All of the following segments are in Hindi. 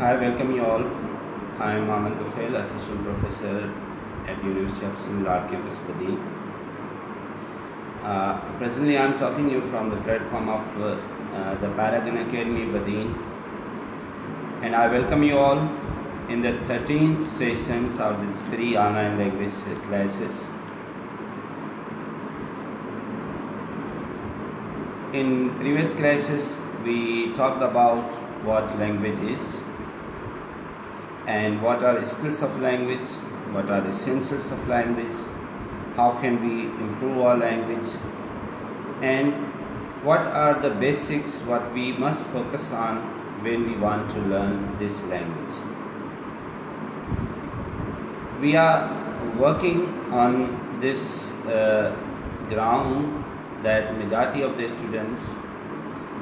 I welcome you all. I am Aman Tufail, Assistant Professor at University of Similar Campus, Badin. Presently, I am talking you from the platform of the Paragon Academy, Badin, and I welcome you all in the 13th sessions of the free online language classes. In previous classes, we talked about what language is and what are the skills of language, what are the essentials of language, how can we improve our language, and what are the basics what we must focus on when we want to learn this language. We are working on this ground that majority of the students,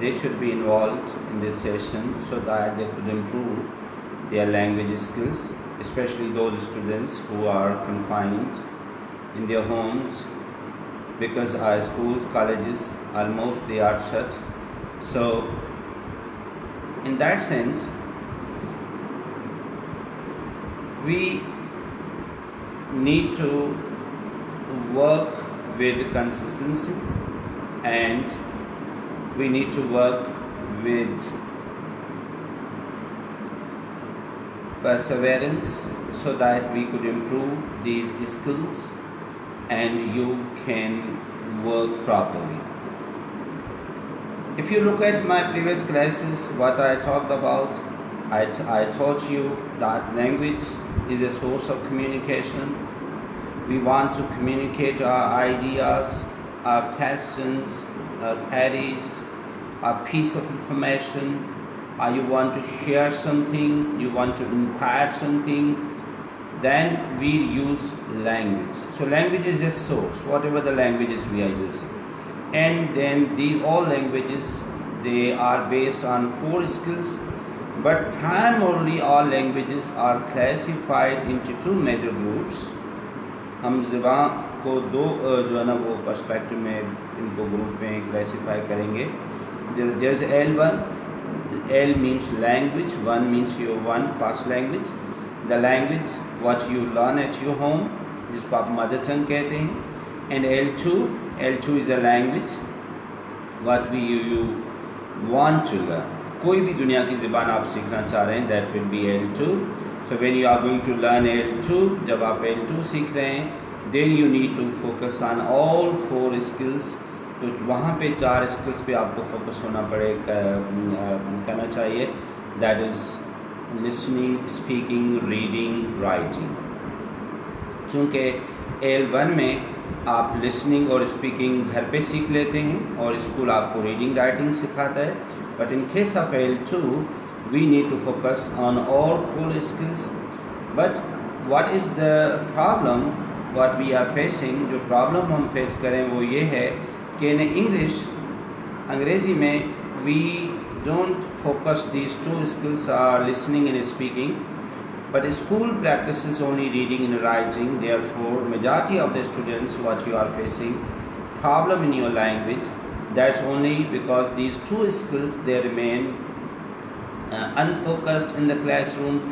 they should be involved in this session so that they could improve their language skills, especially those students who are confined in their homes, because our schools, colleges, almost they are shut. So in that sense, we need to work with consistency, and we need to work with perseverance so that we could improve these skills and you can work properly. If you look at my previous classes, what I talked about, I taught you that language is a source of communication. We want to communicate our ideas, our questions, our queries, a piece of information. You want to share something, you want to inquire something, then we use language. So language is a source, whatever the languages we are using. And then these all languages, they are based on 4 skills, but primarily all languages are classified into 2 major groups. हम ज़बान को दो जो है ना वो पर्सपेक्टिव में इनको ग्रुप में क्लासीफाई करेंगे. There is L1. L means language, 1 means your first language, the language what you learn at your home, जिसको आप मदर टंग कहते हैं. And L2 is a language what you want to learn. कोई भी दुनिया की ज़बान आप सीखना चाह रहे हैं, that will be L2. So when you are going to learn L2, जब आप L2 सीख रहे हैं, then you need to focus on all 4 skills. तो वहाँ पे 4 स्किल्स पे आपको फोकस होना करना चाहिए. That is listening, speaking, reading, writing. चूँकि L1 में आप लिसनिंग और स्पीकिंग घर पे सीख लेते हैं और स्कूल आपको रीडिंग, राइटिंग सिखाता है. But in case of L2 we need to focus on all 4 skills. But what is the problem what we are facing, जो प्रॉब्लम हम फेस करें वो ये है कि in English, अंग्रेज़ी में we don't focus these 2 skills are listening and speaking, but school practices only reading and writing. Therefore, majority of the students what you are facing problem in your language, that's only because these 2 skills they remain unfocused in the classroom,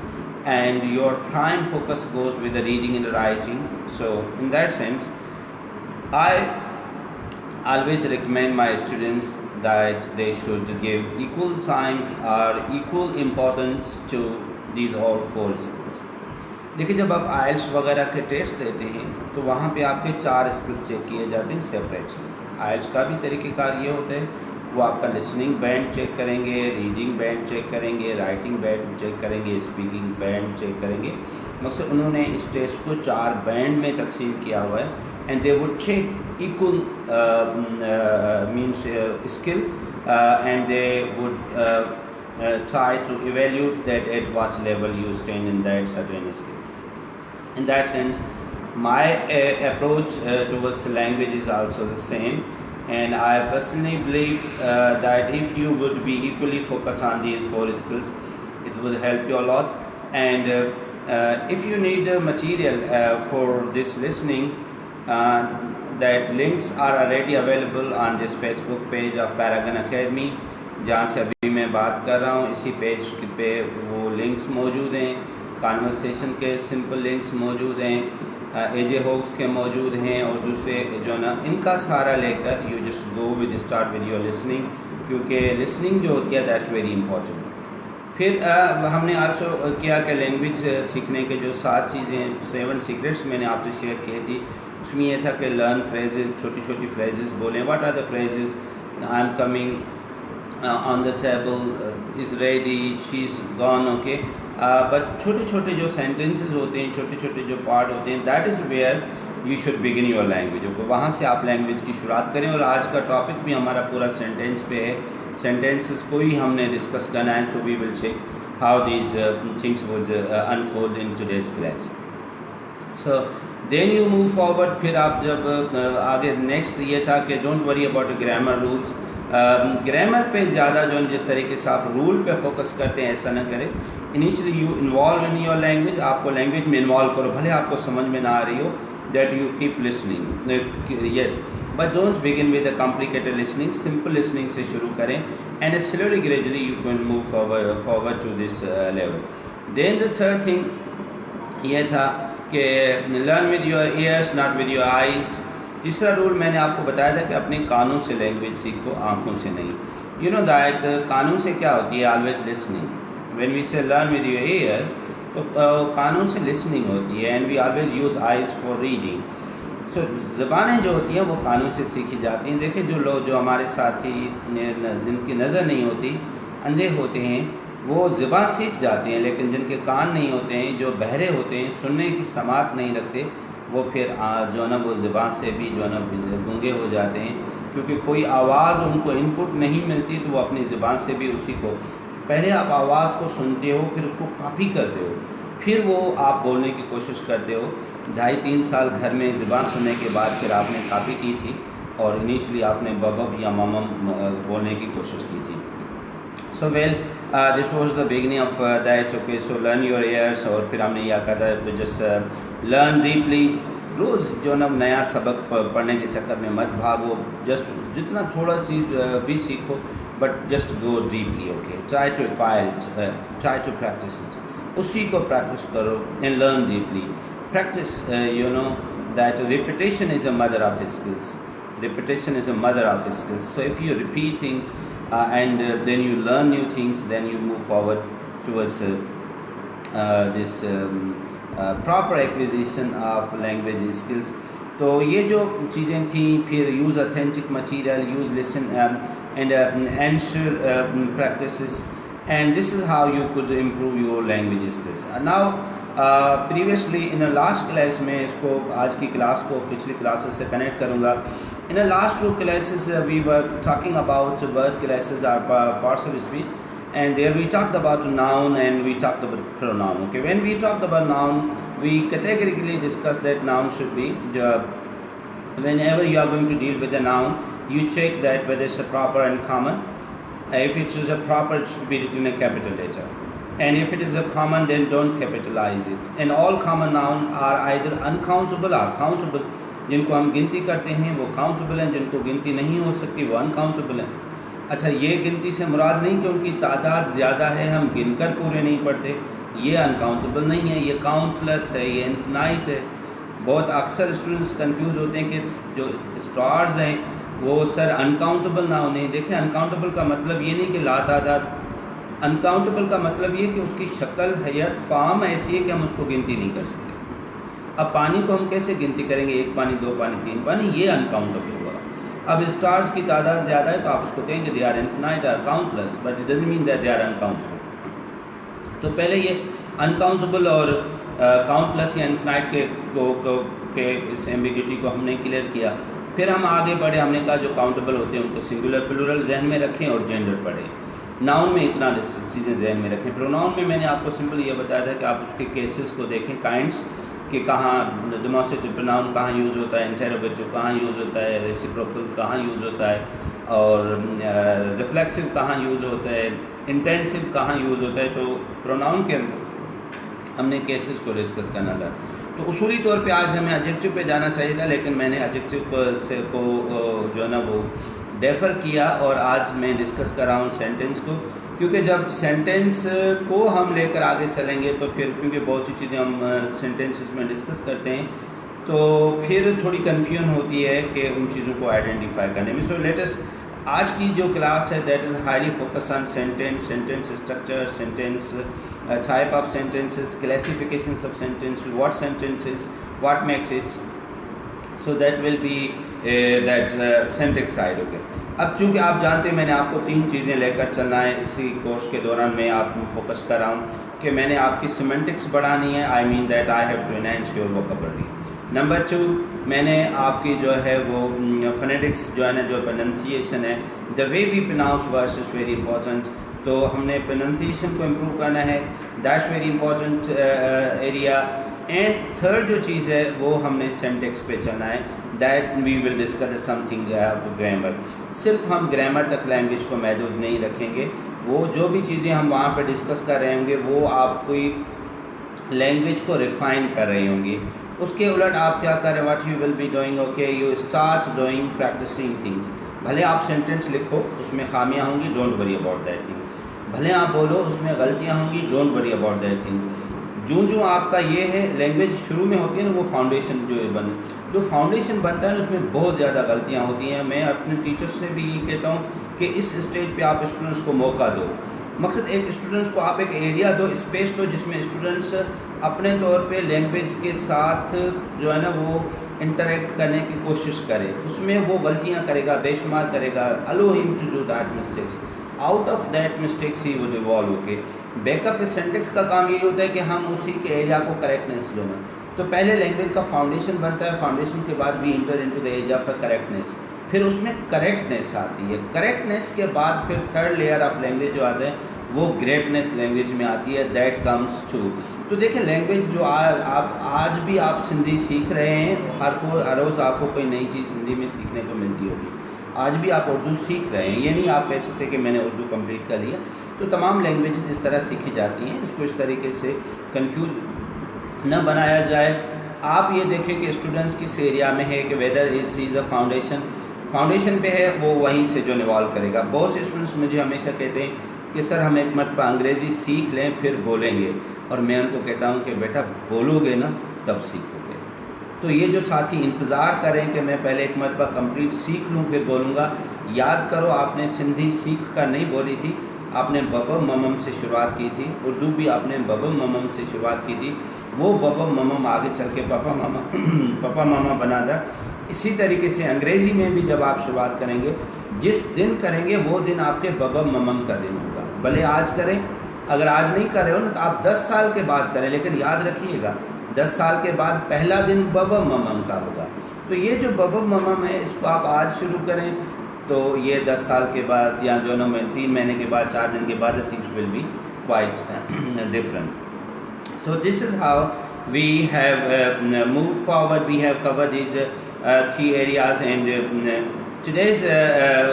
and your prime focus goes with the reading and writing. So in that sense, I always recommend my students that they should give equal time or equal importance to these all 4 skills. देखिए, जब आप IELTS वगैरह के टेस्ट देते हैं तो वहाँ पे आपके 4 स्किल्स चेक किए जाते हैं सेपरेटली. IELTS का भी तरीक़ेकार ये होता है, वो आपका लिसनिंग बैंड चेक करेंगे, रीडिंग बैंड चेक करेंगे, राइटिंग बैंड चेक करेंगे, स्पीकिंग बैंड चेक करेंगे. मकसद उन्होंने इस टेस्ट को 4 बैंड में तकसीम किया हुआ है. And they would check equal skill, and they would try to evaluate that at what level you stand in that certain skill. In that sense, my approach towards language is also the same, and I personally believe that if you would be equally focused on these 4 skills, it will help you a lot. And if you need material for this listening, that links are already available on this Facebook page of Paragon Academy. जहाँ से अभी मैं बात कर रहा हूँ। इसी पेज पे वो लिंक्स मौजूद हैं, कॉन्वर्सेशन के सिंपल लिंक्स मौजूद हैं, एजे होक्स के मौजूद हैं, और दूसरे जो ना इनका सहारा लेकर you just go with start with your listening, क्योंकि लिसनिंग जो होती है दैट्स वेरी इंपॉर्टेंट। फिर हमने आल्सो किया कि लैंग्वेज सीखने के जो 7 चीज़ें 7 सीक्रेट्स मैंने आपसे शेयर की थी, उसमें यह था कि लर्न फ्रेजेस, छोटी छोटी फ्रेजेस बोलें। What are the phrases? I am coming on the table, is ready, she is gone, okay. But छोटे छोटे जो सेंटेंसेस होते हैं, छोटे छोटे जो पार्ट होते हैं, that is where you should begin your language. Okay, वहाँ से आप लैंग्वेज की शुरुआत करें। और आज का टॉपिक भी हमारा पूरा सेंटेंस पे है, सेंटेंसेस को ही हमने डिस्कस करना है। So we will check how these things would unfold in today's class. So then you move forward. फिर आप जब आगे नेक्स्ट ये था कि don't worry about grammar rules. Grammar पे ज़्यादा जो जिस तरीके से आप रूल पे फोकस करते हैं ऐसा ना करें। Initially you involve in your language, आपको लैंग्वेज में इन्वॉल्व करो, भले आपको समझ में ना आ रही हो, that you keep listening, yes, but don't begin with a complicated listening. Simple listening से शुरू करें, and slowly gradually you can move forward to this level. Then the third thing ये था कि learn with your ears not with your eyes. तीसरा रूल मैंने आपको बताया था कि अपने कानों से लैंग्वेज सीखो, आँखों से नहीं। यू नो दैट कानों से क्या होती है? Always listening. When we say learn with your ears, तो कानों से लिसनिंग होती है, and we always use eyes for reading. So ज़बानें जो होती हैं वो कानों से सीखी जाती हैं। देखिए जो लोग, जो हमारे साथी जिनकी नज़र नहीं होती, अंधे होते हैं, वो ज़बान सीख जाते हैं, लेकिन जिनके कान नहीं होते हैं, जो बहरे होते हैं, सुनने की समात नहीं रखते, वो फिर जो ना वो ज़बान से भी जो ना गूंगे हो जाते हैं, क्योंकि कोई आवाज़ उनको इनपुट नहीं मिलती, तो वो अपनी ज़बान से भी उसी को, पहले आप आवाज़ को सुनते हो, फिर उसको कॉपी करते हो, फिर वो आप बोलने की कोशिश करते हो। 2.5-3 साल घर में ज़बान सुनने के बाद फिर आपने कॉपी की थी, और इनिशियली आपने बबब या ममम बोलने की कोशिश की थी। So well this was the beginning of that. Okay, so learn your ears. और फिर हमने यह कहा था जस्ट लर्न डीपली। रोज़ जो ना नया सबक पढ़ने के चक्कर में मत भागो, जस्ट जितना थोड़ा चीज़ भी सीखो, but just go deeply. Okay, try to acquire it, try to practise it, उसी को प्रैक्टिस करो, and learn deeply. Practice, you know that repetition is a mother of skills. Repetition is a mother of skills. So if you repeat things and then you learn new things, then you move forward towards this proper acquisition of language skills. तो ये जो चीज़ें थी, फिर use authentic material, use listen and answer practices, and this is how you could improve your language skills. Now previously in the last class में इसको आज की क्लास को पिछली क्लासेस से कनेक्ट करूँगा। In the last 2 classes we were talking about word classes or parts of speech, and there we talked about noun and we talked about pronoun. Okay, when we talked about noun, we categorically discussed that noun should be whenever you are going to deal with a noun, you check that whether it's a proper and common. If it is a proper, it should be written in a capital letter, and if it is a common, then don't capitalize it. And all common noun are either uncountable or countable. जिनको हम गिनती करते हैं वो काउंटेबल हैं, जिनको गिनती नहीं हो सकती वो अनकाउंटेबल हैं। अच्छा, ये गिनती से मुराद नहीं कि उनकी तादाद ज़्यादा है, हम गिनकर पूरे नहीं पढ़ते, ये अनकाउंटेबल नहीं है, ये काउंटलेस है, ये इन्फिनाइट है। बहुत अक्सर स्टूडेंट्स कंफ्यूज होते हैं कि जो स्टार्स हैं वो सर अनकाउंटेबल ना होने। देखें, अनकाउंटेबल का मतलब ये नहीं कि लातादाद, अनकाउंटेबल का मतलब ये कि उसकी शक्ल, हैयत, फॉर्म ऐसी है कि हम उसको गिनती नहीं कर सकते। अब पानी को हम कैसे गिनती करेंगे? 1 पानी, 2 पानी, 3 पानी, ये अनकाउंटेबल हुआ। अब स्टार्स की तादाद ज़्यादा है तो आप उसको कहेंगे दे आर इन्फिनाइट और countless, but it doesn't mean that they are uncountable. तो पहले ये अनकाउंटेबल और काउंटलेस या इन्फिनाइट के इस एम्बिग्यूटी को हमने क्लियर किया। फिर हम आगे बढ़े, हमने कहा जो काउंटेबल होते हैं उनको सिंगुलर प्लूरल जहन में रखें और जेंडर पढ़ें। नाउन में इतना चीज़ें जहन में रखें। प्रोनाउन में मैंने आपको सिंपल ये बताया था कि आप उसके केसेस को देखें, काइंड्स कि कहाँ डेमोन्स्ट्रेटिव प्रोनाउन कहाँ यूज़ होता है, इंटरोगेटिव कहाँ यूज़ होता है, रेसिप्रोकल कहाँ यूज़ होता है, और रिफ्लेक्सिव कहाँ यूज़ होता है, इंटेंसिव कहाँ यूज़ होता है। तो प्रोनाउन के अंदर हमने केसेस को डिस्कस करना था। तो उसूली तौर पे आज हमें एडजेक्टिव पे जाना चाहिए था, लेकिन मैंने एडजेक्टिव को जो है ना वो डेफर किया और आज मैं डिस्कस कर रहा हूँ सेंटेंस को, क्योंकि जब सेंटेंस को हम लेकर आगे चलेंगे तो फिर क्योंकि बहुत सी चीज़ें हम सेंटेंसेस में डिस्कस करते हैं तो फिर थोड़ी कन्फ्यूजन होती है कि उन चीज़ों को आइडेंटिफाई करने में। सो लेटेस्ट आज की जो क्लास है that is highly focused on sentence, sentence structure, sentence type of sentences, classifications of sentence, what sentences, what makes it, so that will B that syntax side. Okay, अब चूँकि आप जानते हैं मैंने आपको 3 चीज़ें लेकर चलना है इसी कोर्स के दौरान। मैं आप फोकस कर रहा हूँ कि मैंने आपकी सिमेंटिक्स बढ़ानी है, I mean that I have to enhance your vocabulary. Number 2, मैंने आपकी जो है वो फोनेटिक्स जो है ना, जो प्रोनंसिएशन है, the way we pronounce words is very important, तो हमने प्रोनंसिएशन को इम्प्रूव करना है, that's very important area. And third जो चीज़ है वो हमने सिंटैक्स पे चलना है, that we will discuss something of grammar. सिर्फ हम ग्रामर तक लैंग्वेज को महदूद नहीं रखेंगे, वो जो भी चीज़ें हम वहाँ पे डिस्कस कर रहे होंगे वो आप कोई लैंग्वेज को रिफाइन कर रहे होंगे। उसके उलट आप क्या करें, what you will be doing, okay, you start doing practising things. भले आप सेंटेंस लिखो उसमें खामियां होंगी, don't worry about that thing. भले आप बोलो उसमें गलतियां होंगी, don't worry about that thing. जो आपका ये है लैंग्वेज शुरू में होती है ना, वो फाउंडेशन जो फाउंडेशन बनता है ना उसमें बहुत ज़्यादा गलतियाँ होती हैं। मैं अपने टीचर्स से भी ये कहता हूँ कि इस स्टेज पे आप स्टूडेंट्स को मौका दो। मकसद एक स्टूडेंट्स को आप एक एरिया दो, स्पेस दो, जिसमें स्टूडेंट्स अपने तौर पे लैंग्वेज के साथ जो है ना वो इंटरेक्ट करने की कोशिश करे। उसमें वो गलतियाँ करेगा, बेशुमार करेगा, allow him to do that mistakes, out of that mistakes he would evolve. Okay, backup sentence का काम यही होता है कि हम उसी के एरिया को करेक्टनेस देना। तो पहले लैंग्वेज का फाउंडेशन बनता है, फाउंडेशन के बाद we enter into the area of correctness, फिर उसमें करेक्टनेस आती है। करेक्टनेस के बाद फिर थर्ड लेयर ऑफ लैंग्वेज जो आता है वो ग्रेटनेस लैंग्वेज में आती है, दैट कम्स टू। तो देखिए लैंग्वेज जो आप आज भी आप सिंधी सीख रहे हैं, हर रोज़ आपको कोई नई चीज़ सिंधी में सीखने को मिलती होगी। आज भी आप उर्दू सीख रहे हैं, ये नहीं आप कह सकते कि मैंने उर्दू कंप्लीट कर लिया। तो तमाम लैंग्वेजेस इस तरह सीखी जाती हैं, इसको इस तरीके से कंफ्यूज न बनाया जाए। आप ये देखें कि स्टूडेंट्स किस एरिया में है, कि whether is see the foundation पे है, वो वहीं से जो इवॉल्व करेगा। बहुत से स्टूडेंट्स मुझे हमेशा कहते हैं कि सर हम एक मरतबा अंग्रेज़ी सीख लें फिर बोलेंगे, और मैं उनको कहता हूँ कि बेटा बोलोगे ना तब सीखोगे। तो ये जो साथी इंतज़ार करें कि मैं पहले एक मरतबा कंप्लीट सीख लूँ फिर बोलूँगा, याद करो आपने सिंधी सीख कर नहीं बोली थी, आपने बबम ममम से शुरुआत की थी। उर्दू भी आपने बबम ममम से शुरुआत की थी, वो बबम ममम आगे चल के पापा मामा बना था। इसी तरीके से अंग्रेज़ी में भी जब आप शुरुआत करेंगे, जिस दिन करेंगे वो दिन आपके बबम ममम का दिन होगा। भले आज करें, अगर आज नहीं कर रहे हो ना तो आप 10 साल के बाद करें, लेकिन याद रखिएगा 10 साल के बाद पहला दिन बबम ममम का होगा। तो ये जो बबम ममम है इसको आप आज शुरू करें तो ये 10 साल के बाद या जो ना 3 महीने के बाद, 4 दिन के बाद things will be quite different. So this is how we have moved forward, we have covered these 3 areas, and today's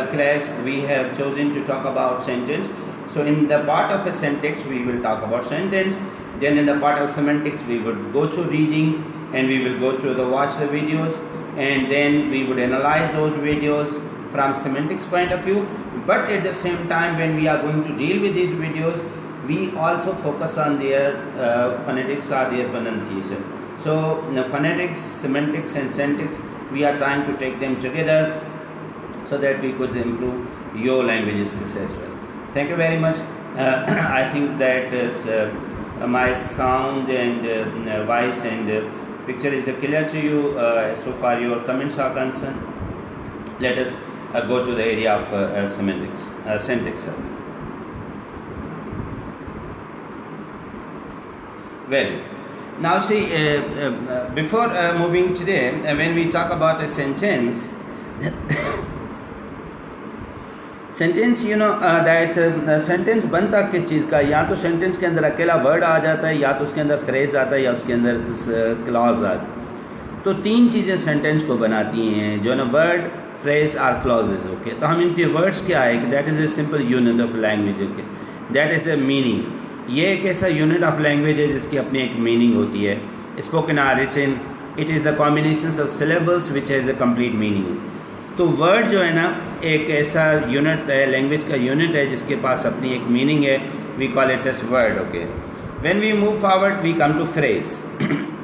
class we have chosen to talk about sentence. So in the part of a sentence we will talk about sentence, then in the part of semantics we would go through reading and we will go through watch the videos, and then we would analyze those videos from semantics point of view. But at the same time when we are going to deal with these videos, we also focus on their phonetics or their pronunciation. So phonetics, semantics and syntax, we are trying to take them together so that we could improve your language skills as well. Thank you very much. I think that is, my sound and voice and picture is clear to you. So far your comments are concerned. Let us go to the area of semantics, syntax. Well, now see, before moving today, when we talk about a sentence, sentence you know that sentence बनता किस चीज़ का, या तो सेंटेंस के अंदर अकेला वर्ड आ जाता है, या तो उसके अंदर फ्रेज आता है, या उसके अंदर क्लॉज आता है। तो 3 चीज़ें सेंटेंस को बनाती हैं, जो ना वर्ड, फ्रेज और क्लॉजेज। ओके, तो हम इनके वर्ड्स क्या है कि that is a simple unit of language. Okay, that is a meaning. ये एक ऐसा यूनिट ऑफ लैंग्वेज है जिसकी अपनी एक मीनिंग होती है। Spoken or written, it is the combination of syllables which has a complete meaning. तो वर्ड जो है ना एक ऐसा यूनिट है, लैंग्वेज का यूनिट है जिसके पास अपनी एक मीनिंग है. We call it as word. Okay, when we move forward we come to phrase.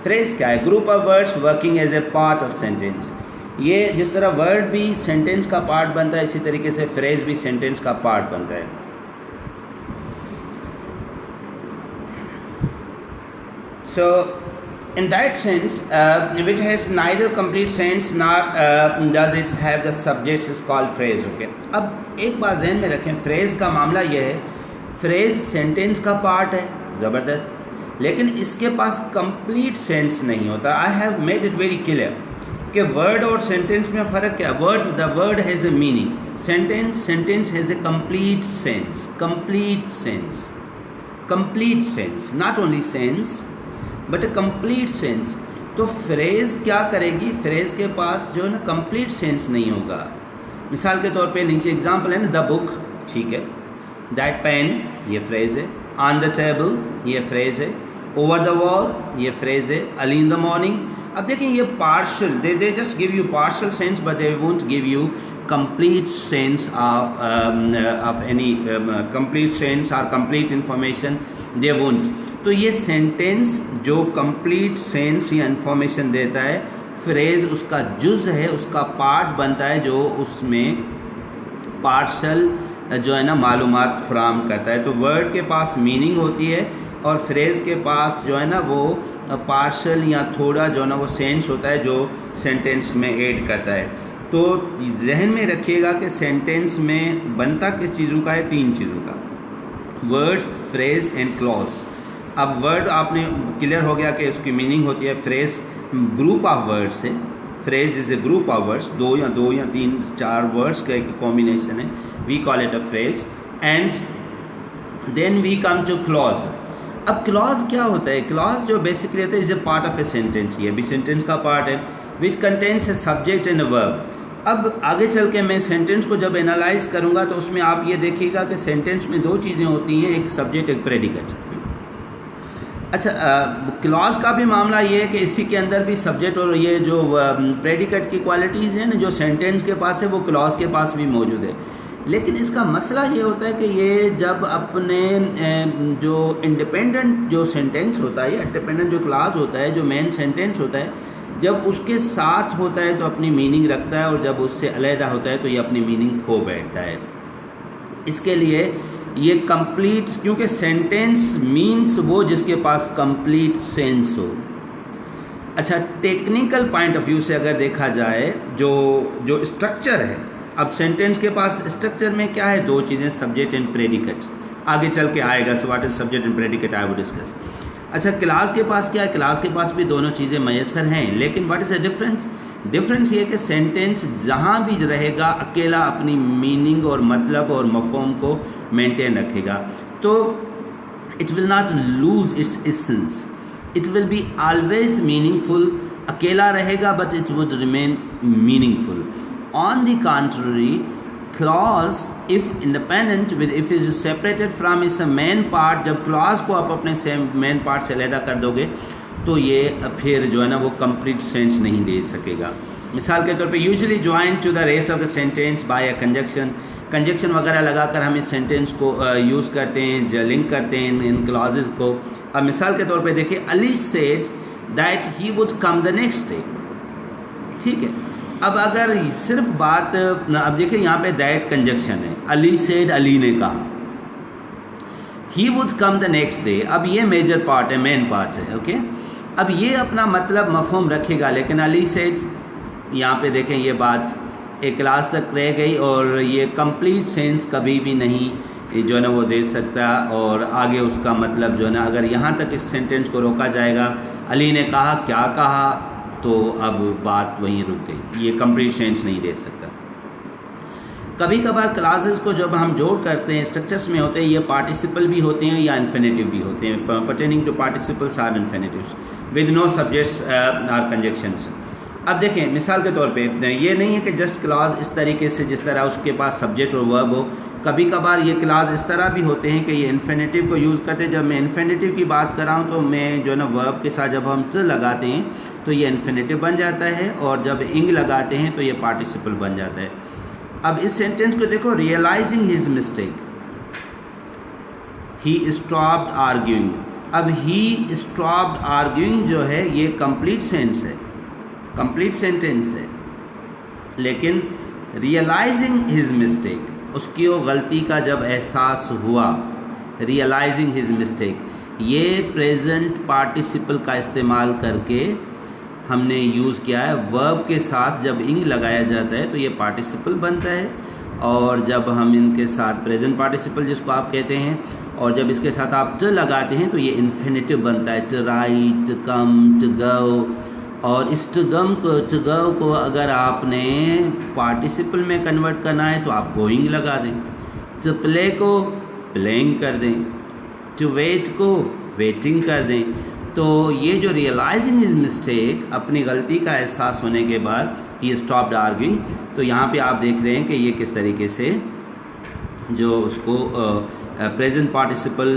Phrase क्या है? Group of words working as a part of sentence. ये जिस तरह वर्ड भी सेंटेंस का पार्ट बनता है, इसी तरीके से फ्रेज भी सेंटेंस का पार्ट बनता है. So in that sense, which has neither complete sense nor does it have the subject is called phrase. Okay, अब एक बार ज़हन में रखें, फ्रेज का मामला ये है, फ्रेज सेंटेंस का पार्ट है, ज़बरदस्त, लेकिन इसके पास कंप्लीट सेंस नहीं होता. I have made it very clear कि वर्ड और सेंटेंस में फ़र्क क्या है. The word has a meaning, sentence has a complete sense, not only sense but A complete sense. तो फ्रेज क्या करेगी? फ्रेज के पास जो है ना कंप्लीट सेंस नहीं होगा. मिसाल के तौर पे नीचे एग्जांपल है ना, द बुक, ठीक है, दैट पेन, ये फ्रेज है, ऑन द टेबल, ये फ्रेज है, ओवर द वॉल, ये फ्रेज है, अर्ली इन द मॉर्निंग. अब देखें ये partial, they just give you partial sense but they won't give you complete sense of any complete sense or complete information, they won't. तो ये सेंटेंस जो कंप्लीट सेंस या इन्फॉर्मेशन देता है, फ्रेज उसका जुज़ है, उसका पार्ट बनता है जो उसमें पार्शल जो है ना मालूमात फराहम करता है. तो वर्ड के पास मीनिंग होती है और फ्रेज के पास जो है ना वो पार्शल या थोड़ा जो है ना वो सेंस होता है जो सेंटेंस में ऐड करता है. तो जहन में रखिएगा कि सेंटेंस में बनता किस चीज़ों का है? 3 चीज़ों का, वर्ड्स, फ्रेज एंड क्लॉज. अब वर्ड आपने क्लियर हो गया कि उसकी मीनिंग होती है. फ्रेज ग्रुप ऑफ वर्ड्स है, phrase is a group of words, दो या तीन 4 वर्ड्स का एक कॉम्बिनेशन है. We call it a phrase. And then we come to clause. अब क्लॉज क्या होता है? क्लॉज जो बेसिकली होता है is a part of a sentence. ये भी सेंटेंस का पार्ट है, विच contents a subject and a verb. अब आगे चल के मैं सेंटेंस को जब एनालाइज करूँगा तो उसमें आप ये देखिएगा कि सेंटेंस में 2 चीज़ें होती हैं, एक सब्जेक्ट एक प्रेडिकेट. अच्छा, क्लॉज का भी मामला ये है कि इसी के अंदर भी सब्जेक्ट और ये जो प्रेडिकेट की क्वालिटीज़ हैं ना जो सेंटेंस के पास है वो क्लॉज के पास भी मौजूद है. लेकिन इसका मसला ये होता है कि ये जब अपने जो इंडिपेंडेंट जो सेंटेंस होता है, इंडिपेंडेंट जो क्लॉज होता है, जो मेन सेंटेंस होता है, जब उसके साथ होता है तो अपनी मीनिंग रखता है और जब उससे अलहदा होता है तो ये अपनी मीनिंग खो बैठता है. इसके लिए ये कंप्लीट, क्योंकि सेंटेंस मीन्स वो जिसके पास कंप्लीट सेंस हो. अच्छा, टेक्निकल पॉइंट ऑफ व्यू से अगर देखा जाए जो स्ट्रक्चर है, अब सेंटेंस के पास स्ट्रक्चर में क्या है? 2 चीज़ें, सब्जेक्ट एंड प्रेडिकेट. आगे चल के आएगा so what is subject and predicate, I will discuss. अच्छा, क्लास के पास क्या है? क्लास के पास भी दोनों चीज़ें मैसर हैं, लेकिन what is the difference? Difference ये कि सेंटेंस जहाँ भी रहेगा अकेला अपनी मीनिंग और मतलब और मफहूम को मेंटेन रखेगा. तो it will not lose its essence, it will be always meaningful. अकेला रहेगा but it would remain meaningful. On the contrary, clause if independent with if it is separated from its main part, जब clause को आप अपने मेन पार्ट से अलहदा कर दोगे तो ये फिर जो है ना वो कंप्लीट सेंस नहीं दे सकेगा. मिसाल के तौर पे usually join to the rest of the sentence by a conjunction वगैरह लगाकर हम इस सेंटेंस को यूज़ करते हैं, लिंक करते हैं इन क्लॉजेज को. अब मिसाल के तौर पे देखिए, Ali said that he would come the next day. ठीक है, अब अगर सिर्फ बात, अब देखिए यहाँ पे दैट कंजक्शन है, अली सेड, अली ने कहा, he would come the next day. अब ये मेजर पार्ट है, मेन पार्ट है. ओके, अब ये अपना मतलब मफहूम रखेगा, लेकिन अली सेड यहाँ पे देखें ये बात एक क्लास तक रह गई और ये कंप्लीट सेंस कभी भी नहीं जो है ना वो दे सकता. और आगे उसका मतलब जो है ना, अगर यहाँ तक इस सेंटेंस को रोका जाएगा, अली ने कहा, क्या कहा, तो अब बात वहीं रुक गई, ये कंप्लीट सेंस नहीं दे सकता. कभी कभार क्लासेस को जब हम जोड़ करते हैं, स्ट्रक्चर्स में होते हैं, ये पार्टिसिपल भी होते हैं या इन्फिनेटिव भी होते हैं. Pertaining to participles or infinitives with no subjects or conjunctions. अब देखें मिसाल के तौर पे, ये नहीं है कि जस्ट क्लास इस तरीके से जिस तरह उसके पास सब्जेक्ट और वर्ब हो. कभी कभार ये क्लास इस तरह भी होते हैं कि ये इन्फिनेटिव को यूज़ करते हैं. जब मैं इन्फिनेटिव की बात कर रहा हूँ तो मैं जो है ना वर्ब के साथ जब हम च लगाते हैं तो ये इन्फिनेटिव बन जाता है और जब इंग लगाते हैं तो ये पार्टिसिपल बन जाता है. अब इस सेंटेंस को देखो, realising his mistake, he stopped arguing. अब ही स्टॉप्ड आर्ग्यूइंग जो है ये कंप्लीट सेंस है, कंप्लीट सेंटेंस है, लेकिन रियलाइजिंग हिज मिस्टेक, उसकी वो गलती का जब एहसास हुआ, रियलाइजिंग हिज मिस्टेक, ये प्रेजेंट पार्टिसिपल का इस्तेमाल करके हमने यूज़ किया है। वर्ब के साथ जब इंग लगाया जाता है तो ये पार्टिसिपल बनता है, और जब हम इनके साथ प्रेजेंट पार्टिसिपल जिसको आप कहते हैं, और जब इसके साथ आप ट लगाते हैं तो ये इन्फिनेटिव बनता है, to write, to come, to go. और इस टू गो को अगर आपने पार्टिसिपल में कन्वर्ट करना है तो आप गोइंग लगा दें, टू प्ले को प्लेइंग कर दें, टू वेट को वेटिंग कर दें। तो ये जो रियलाइजिंग इज मिस्टेक, अपनी गलती का एहसास होने के बाद ही स्टॉप्ड आर्ग्यूइंग, तो यहाँ पे आप देख रहे हैं कि ये किस तरीके से जो उसको प्रेजेंट पार्टिसिपल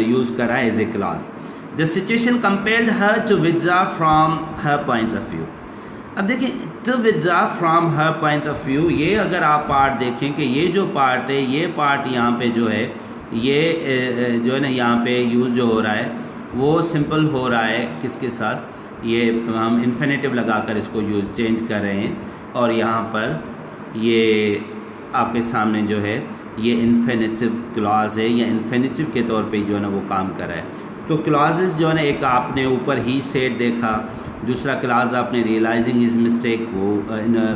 यूज़ करा as a clause. The situation compelled her to withdraw from her point of view. अब देखिए, to withdraw from her point of view, ये अगर आप पार्ट देखें कि ये जो पार्ट है, ये पार्ट यहाँ पे जो है, ये जो है ना यहाँ पे यूज़ जो हो रहा है वो सिंपल हो रहा है किसके साथ, ये हम इन्फिनेटिव लगाकर इसको यूज़ चेंज कर रहे हैं, और यहाँ पर ये आपके सामने जो है ये इन्फिनेटिव क्लॉज है, या इन्फिनेटिव के तौर पे जो है ना वो काम कर रहा है। तो क्लॉजेस जो है ना, एक आपने ऊपर ही सेड देखा, दूसरा क्लॉज आपने रियलाइजिंग हिज मिस्टेक, वो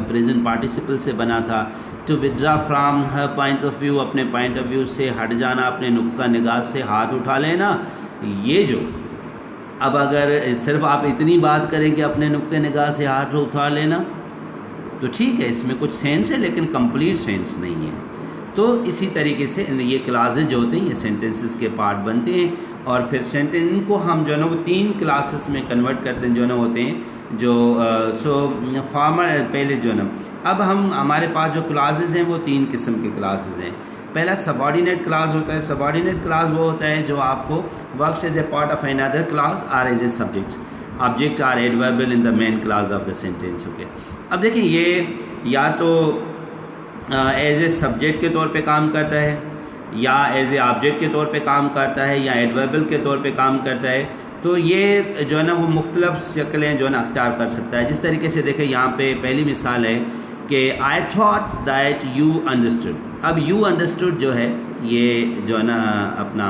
प्रेजेंट पार्टिसिपल से बना था। To withdraw from her point of view, अपने पॉइंट ऑफ व्यू से हट जाना, अपने नुक्ता निगाह से हाथ उठा लेना। ये जो अब अगर सिर्फ आप इतनी बात करें कि अपने नुक्ते निगाह से हाथ उठा लेना, तो ठीक है, इसमें कुछ सेंस है, लेकिन कंप्लीट सेंस नहीं है। तो इसी तरीके से ये क्लासेज जो होते हैं ये सेंटेंसेस के पार्ट बनते हैं, और फिर सेंटेंस इनको हम जो है ना वो 3 क्लासेस में कन्वर्ट करते हैं, जो है ना होते हैं जो फॉर्मल पहले जो है ना, अब हम हमारे पास जो क्लासेस हैं वो 3 किस्म के क्लासेस हैं। पहला सबऑर्डिनेट क्लास होता है। सबऑर्डिनेट क्लास वो होता है जो आपको works as a part of another clause or as a subject, object or adverbial in the main clause of the sentence. Okay, अब देखिए ये या तो एज ए सब्जेक्ट के तौर पे काम करता है, या एज ए ऑब्जेक्ट के तौर पे काम करता है, या एडवर्बल के तौर पे काम करता है। तो ये जो है ना वो मुख्तलिफ शक्लें जो है ना अख्तियार कर सकता है। जिस तरीके से देखें यहाँ पे पहली मिसाल है कि I thought that you understood. अब यू अंडरस्टूड जो है ये जो है ना अपना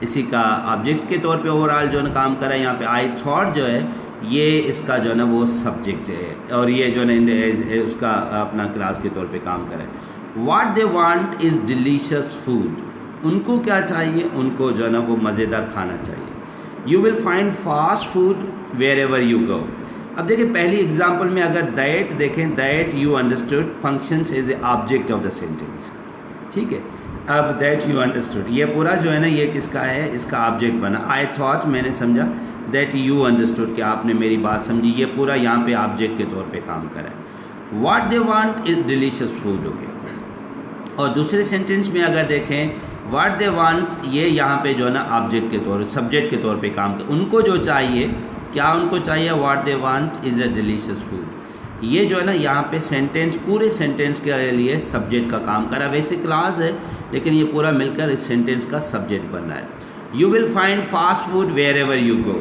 इसी का ऑब्जेक्ट के तौर पे ओवरऑल जो है ना काम कर रहा है। यहाँ पे आई थॉट जो है ये इसका जो है ना वो सब्जेक्ट है, और ये जो है ना उसका अपना क्लास के तौर पे काम कर रहा है। What they want is delicious food. उनको क्या चाहिए, उनको जो है ना वो मज़ेदार खाना चाहिए। You will find fast food wherever you go. अब देखिए पहली एग्जाम्पल में अगर दैट देखें, that you understood functions as a object of the sentence, ठीक है। अब दैट यू अंडरस्टूड ये पूरा जो है ना ये किसका है, इसका ऑब्जेक्ट बना। आई थॉट मैंने समझा, दैट यू अंडरस्टूड कि आपने मेरी बात समझी, ये पूरा यहाँ पे ऑब्जेक्ट के तौर पे काम कर रहा है। What they want is delicious food. Okay, और दूसरे सेंटेंस में अगर देखें व्हाट दे वांट, ये यहाँ पे जो है ना ऑब्जेक्ट के तौर सब्जेक्ट के तौर पे काम कर, उनको जो चाहिए, क्या उनको चाहिए, what they want is a delicious food. ये जो है ना यहाँ पे सेंटेंस पूरे सेंटेंस के लिए सब्जेक्ट का काम कर रहा है। वैसे क्लास है लेकिन ये पूरा मिलकर इस सेंटेंस का सब्जेक्ट बन रहा है। You will find fast food wherever you go.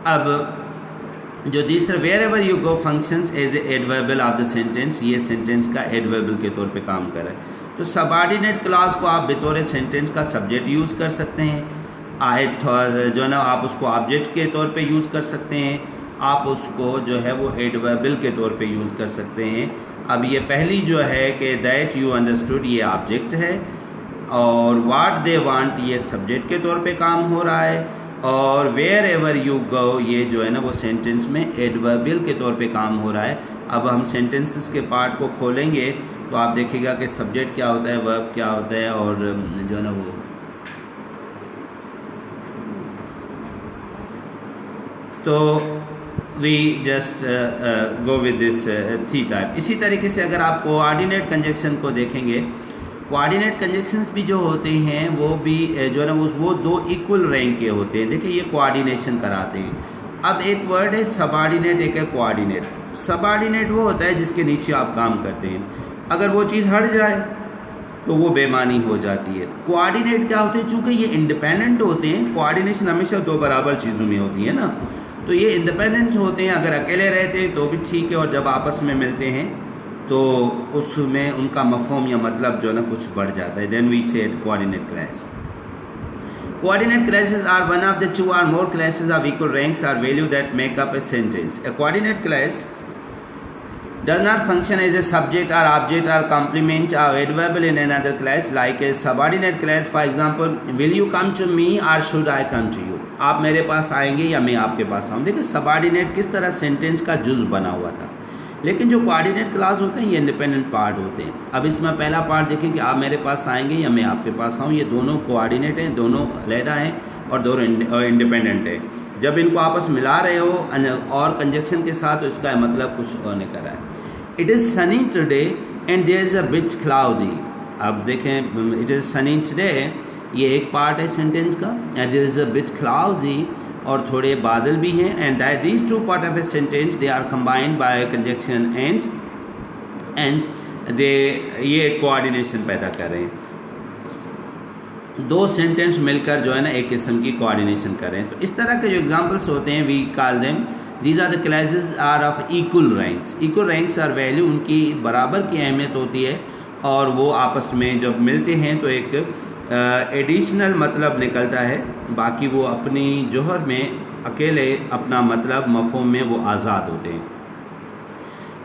अब जो तीसरा wherever you go functions as a adverbial of the sentence, ये सेंटेंस का एडवर्बल के तौर पे काम कर रहा है। तो सबऑर्डिनेट क्लास को आप बतौर सेंटेंस का सब्जेक्ट यूज़ कर सकते हैं। आई जो है ना आप उसको ऑब्जेक्ट के तौर पे यूज़ कर सकते हैं, आप उसको जो है वो एडवर्बल के तौर पे यूज़ कर सकते हैं। अब ये पहली जो है कि दैट यू अंडरस्टूड ये ऑब्जेक्ट है, और व्हाट दे वांट ये सब्जेक्ट के तौर पे काम हो रहा है, और वेयर एवर यू गो ये जो है ना वो सेंटेंस में एडवर्बल के तौर पे काम हो रहा है। अब हम सेंटेंसेस के पार्ट को खोलेंगे तो आप देखिएगा कि सब्जेक्ट क्या होता है, वर्ब क्या होता है, और जो है ना वो तो we just go with this the type. इसी तरीके से अगर आप कोऑर्डिनेट कंजक्शन को देखेंगे, कोऑर्डिनेट कंजक्शंस भी जो होते हैं वो भी जो है ना वो 2 इक्वल रैंक के होते हैं। देखिए ये कोऑर्डिनेशन कराते हैं। अब एक वर्ड है सबऑर्डिनेट, एक है कोऑर्डिनेट। सबऑर्डिनेट वो होता है जिसके नीचे आप काम करते हैं, अगर वो चीज़ हट जाए तो वो बेमानी हो जाती है। कोऑर्डिनेट क्या होते हैं, चूँकि ये इंडिपेंडेंट होते हैं, कोऑर्डिनेशन हमेशा दो बराबर चीज़ों में होती है ना, तो ये इंडिपेंडेंट होते हैं, अगर अकेले रहते हैं तो भी ठीक है, और जब आपस में मिलते हैं तो उसमें उनका मफहूम या मतलब जो है ना कुछ बढ़ जाता है। Then we said coordinate clause. Coordinate classes are one of the two or more classes of equal ranks or value that make up a sentence. A coordinate class does not function as a subject or object or complement or adverb in another class like a subordinate class. For example, will you come to me or should I come to you? आप मेरे पास आएंगे या मैं आपके पास आऊँ। देखिए सबऑर्डिनेट किस तरह सेंटेंस का जुज़ बना हुआ था, लेकिन जो कोऑर्डिनेट क्लास होते हैं ये इंडिपेंडेंट पार्ट होते हैं। अब इसमें पहला पार्ट देखिए कि आप मेरे पास आएंगे या मैं आपके पास आऊँ, ये दोनों कोऑर्डिनेट हैं, दोनों अलहदा हैं और दोनों इंडिपेंडेंट हैं। जब इनको आपस मिला रहे हो और कंजक्शन के साथ तो इसका मतलब कुछ होने का है। It is sunny today and there is a bit cloudy. अब देखें इट इज़ सनी टुडे, ये एक पार्ट है सेंटेंस का, and there is a bit cloudy, और थोड़े बादल भी हैं, and that these two part of a sentence they are combined by conjunction and they ये कोऑर्डिनेशन पैदा कर रहे हैं। दो सेंटेंस मिलकर जो है ना एक किस्म की कोऑर्डिनेशन कर रहे हैं। तो इस तरह के जो एग्जांपल्स होते हैं we call them these are the clauses are of equal ranks. Equal ranks or value, उनकी बराबर की अहमियत होती है और वो आपस में जब मिलते हैं तो एक एडिशनल मतलब निकलता है, बाकी वो अपनी जोहर में अकेले अपना मतलब मफहूम में वो आज़ाद होते हैं।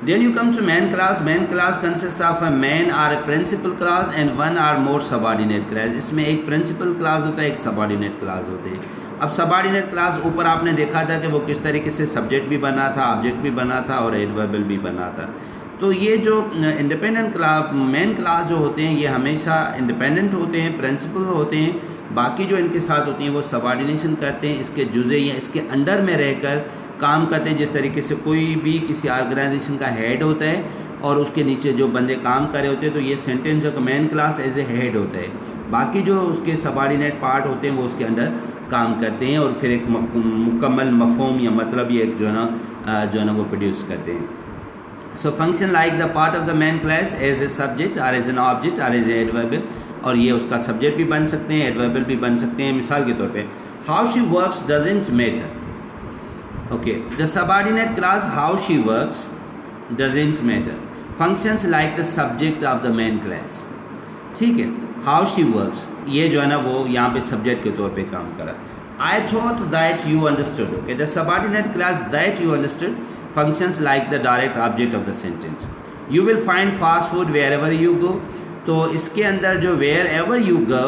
Then you come to man class. Man class consists of a man or a principal class and one or more subordinate class. इसमें एक principal class होता है, एक subordinate class होते हैं। अब subordinate class ऊपर आपने देखा था कि वो किस तरीके से subject भी बना था, object भी बना था और adverbial भी बना था। तो ये जो इंडिपेंडेंट क्लास मेन क्लास जो होते हैं ये हमेशा इंडिपेंडेंट होते हैं, प्रिंसिपल होते हैं, बाकी जो इनके साथ होती हैं वो सबऑर्डिनेशन करते हैं, इसके जुज़े या इसके अंडर में रहकर काम करते हैं। जिस तरीके से कोई भी किसी ऑर्गेनाइजेशन का हेड होता है और उसके नीचे जो बंदे काम कर रहे होते हैं, तो ये सेंटेंस जो main clause as a head होता है, बाकी जो उसके सबऑर्डिनेट पार्ट होते हैं वो उसके अंडर काम करते हैं और फिर एक मुकम्मल मफहूम या मतलब ये एक जो है ना वो प्रोड्यूस करते हैं। So function like the part of the main class as a subject or as an object or as a adverbial, और ये उसका सब्जेक्ट भी बन सकते हैं, एडवर्बियल भी बन सकते हैं। मिसाल के तौर पे how she works doesn't matter. Okay, the subordinate class how she works doesn't matter functions like the subject of the main class. ठीक है, how she works ये जो है ना वो यहाँ पे सब्जेक्ट के तौर पे काम करा। I thought that you understood. Okay, the subordinate class that you understood functions like the direct object of the sentence. You will find fast food wherever you go. तो इसके अंदर जो wherever you go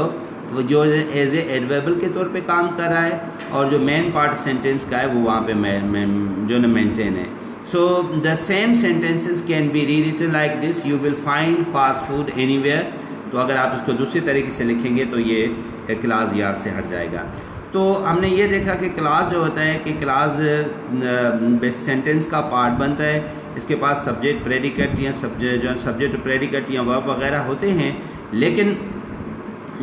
वो जो एज ए एडवर्बल के तौर पे काम कर रहा है और जो मेन पार्ट सेंटेंस का है वो वहाँ पे जो न मेंटेन है। So the same sentences can be rewritten like this, you will find fast food anywhere. तो अगर आप इसको दूसरे तरीके से लिखेंगे तो ये क्लास यहाँ से हट जाएगा। तो हमने ये देखा कि क्लास जो होता है कि क्लास सेंटेंस का पार्ट बनता है, इसके पास सब्जेक्ट प्रेडिकेट या सब्जेक्ट प्रेडिकेट या वर्ब वगैरह होते हैं, लेकिन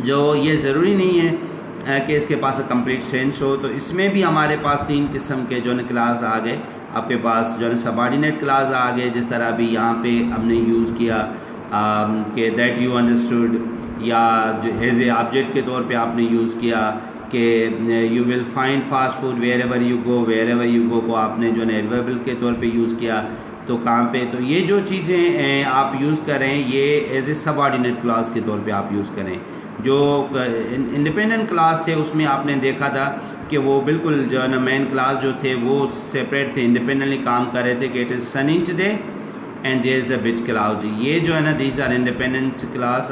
जो ये ज़रूरी नहीं है कि इसके पास कंप्लीट सेंस हो। तो इसमें भी हमारे पास तीन किस्म के जो है क्लास आ गए। आपके पास जो है सबऑर्डिनेट क्लास आ गए, जिस तरह अभी यहाँ पे हमने यूज़ किया कि दैट यू अंडरस्टूड, या जो एज ए ऑब्जेक्ट के तौर पे आपने यूज़ किया कि you will find fast food wherever you go को आपने जो है एडवर्बल के तौर पे यूज़ किया तो काम पे। तो ये जो चीज़ें आप यूज़ करें ये एज ए सबऑर्डिनेट क्लास के तौर पे आप यूज़ करें। जो इंडिपेंडेंट क्लास थे उसमें आपने देखा था कि वो बिल्कुल जो है ना मेन क्लास जो थे वो सेपरेट थे, इंडिपेंडेंटली काम कर रहे थे कि it is sunny today and there is a bit cloudy. ये जो है ना दीज आर इंडिपेंडेंट क्लास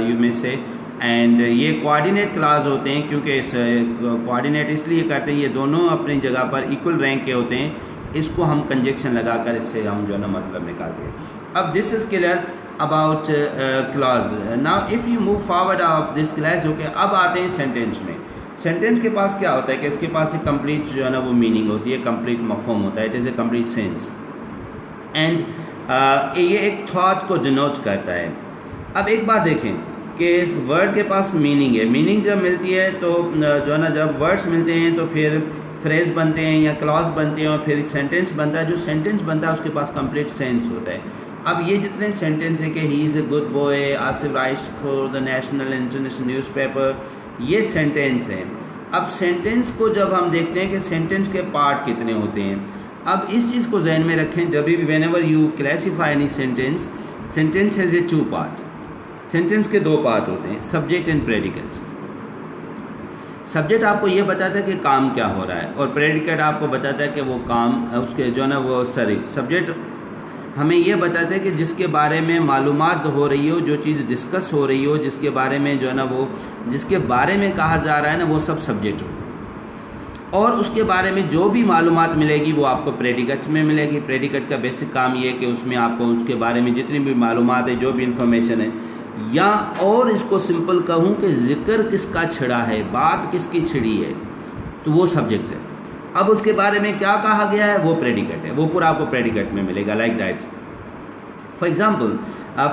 यू में से, एंड ये कोऑर्डिनेट क्लास होते हैं क्योंकि इस कोऑर्डिनेट इसलिए करते हैं ये दोनों अपनी जगह पर इक्वल रैंक के होते हैं। इसको हम कंजक्शन लगाकर इससे हम जो है ना मतलब निकालते हैं। अब this is clear about clause. Now if you move forward of this class, okay, अब आते हैं सेंटेंस में। सेंटेंस के पास क्या होता है कि इसके पास एक कंप्लीट जो है ना वो मीनिंग होती है, कंप्लीट मफहूम होता है, it is a complete sense, and ये एक थॉट को डिनोट करता है। अब एक बात देखें कि इस वर्ड के पास मीनिंग है। मीनिंग जब मिलती है तो जो है ना, जब वर्ड्स मिलते हैं तो फिर फ्रेज बनते हैं या क्लॉज बनते हैं और फिर सेंटेंस बनता है। जो सेंटेंस बनता है उसके पास कंप्लीट सेंस होता है। अब ये जितने सेंटेंस हैं कि he is a good boy, Asif rights for the national international newspaper, ये सेंटेंस हैं। अब सेंटेंस को जब हम देखते हैं कि सेंटेंस के पार्ट कितने होते हैं, अब इस चीज़ को जहन में रखें जब भी when ever you classify any sentence, sentence has a 2 part. Sentence के 2 पार्ट होते हैं, सब्जेक्ट एंड प्रेडिकेट। सब्जेक्ट आपको ये बताता है कि काम क्या हो रहा है और प्रेडिकेट आपको बताता है कि वो काम उसके जो है ना वो सब्जेक्ट हमें ये बताता है कि जिसके बारे में मालूमात हो रही हो, जो चीज़ डिस्कस हो रही हो, जिसके बारे में जो है ना वो जिसके बारे में कहा जा रहा है ना, वो सब सब्जेक्ट हो। और उसके बारे में जो भी मालूमात मिलेगी वो आपको प्रेडिकेट में मिलेगी। प्रेडिकेट का बेसिक काम ये है कि उसमें आपको उसके बारे में जितनी भी मालूमात है, जो भी इंफॉर्मेशन है, या और इसको सिंपल कहूँ कि जिक्र किसका छिड़ा है, बात किसकी छिड़ी है, तो वो सब्जेक्ट है। अब उसके बारे में क्या कहा गया है वो प्रेडिकेट है, वो पूरा आपको प्रेडिकेट में मिलेगा, like that. For example,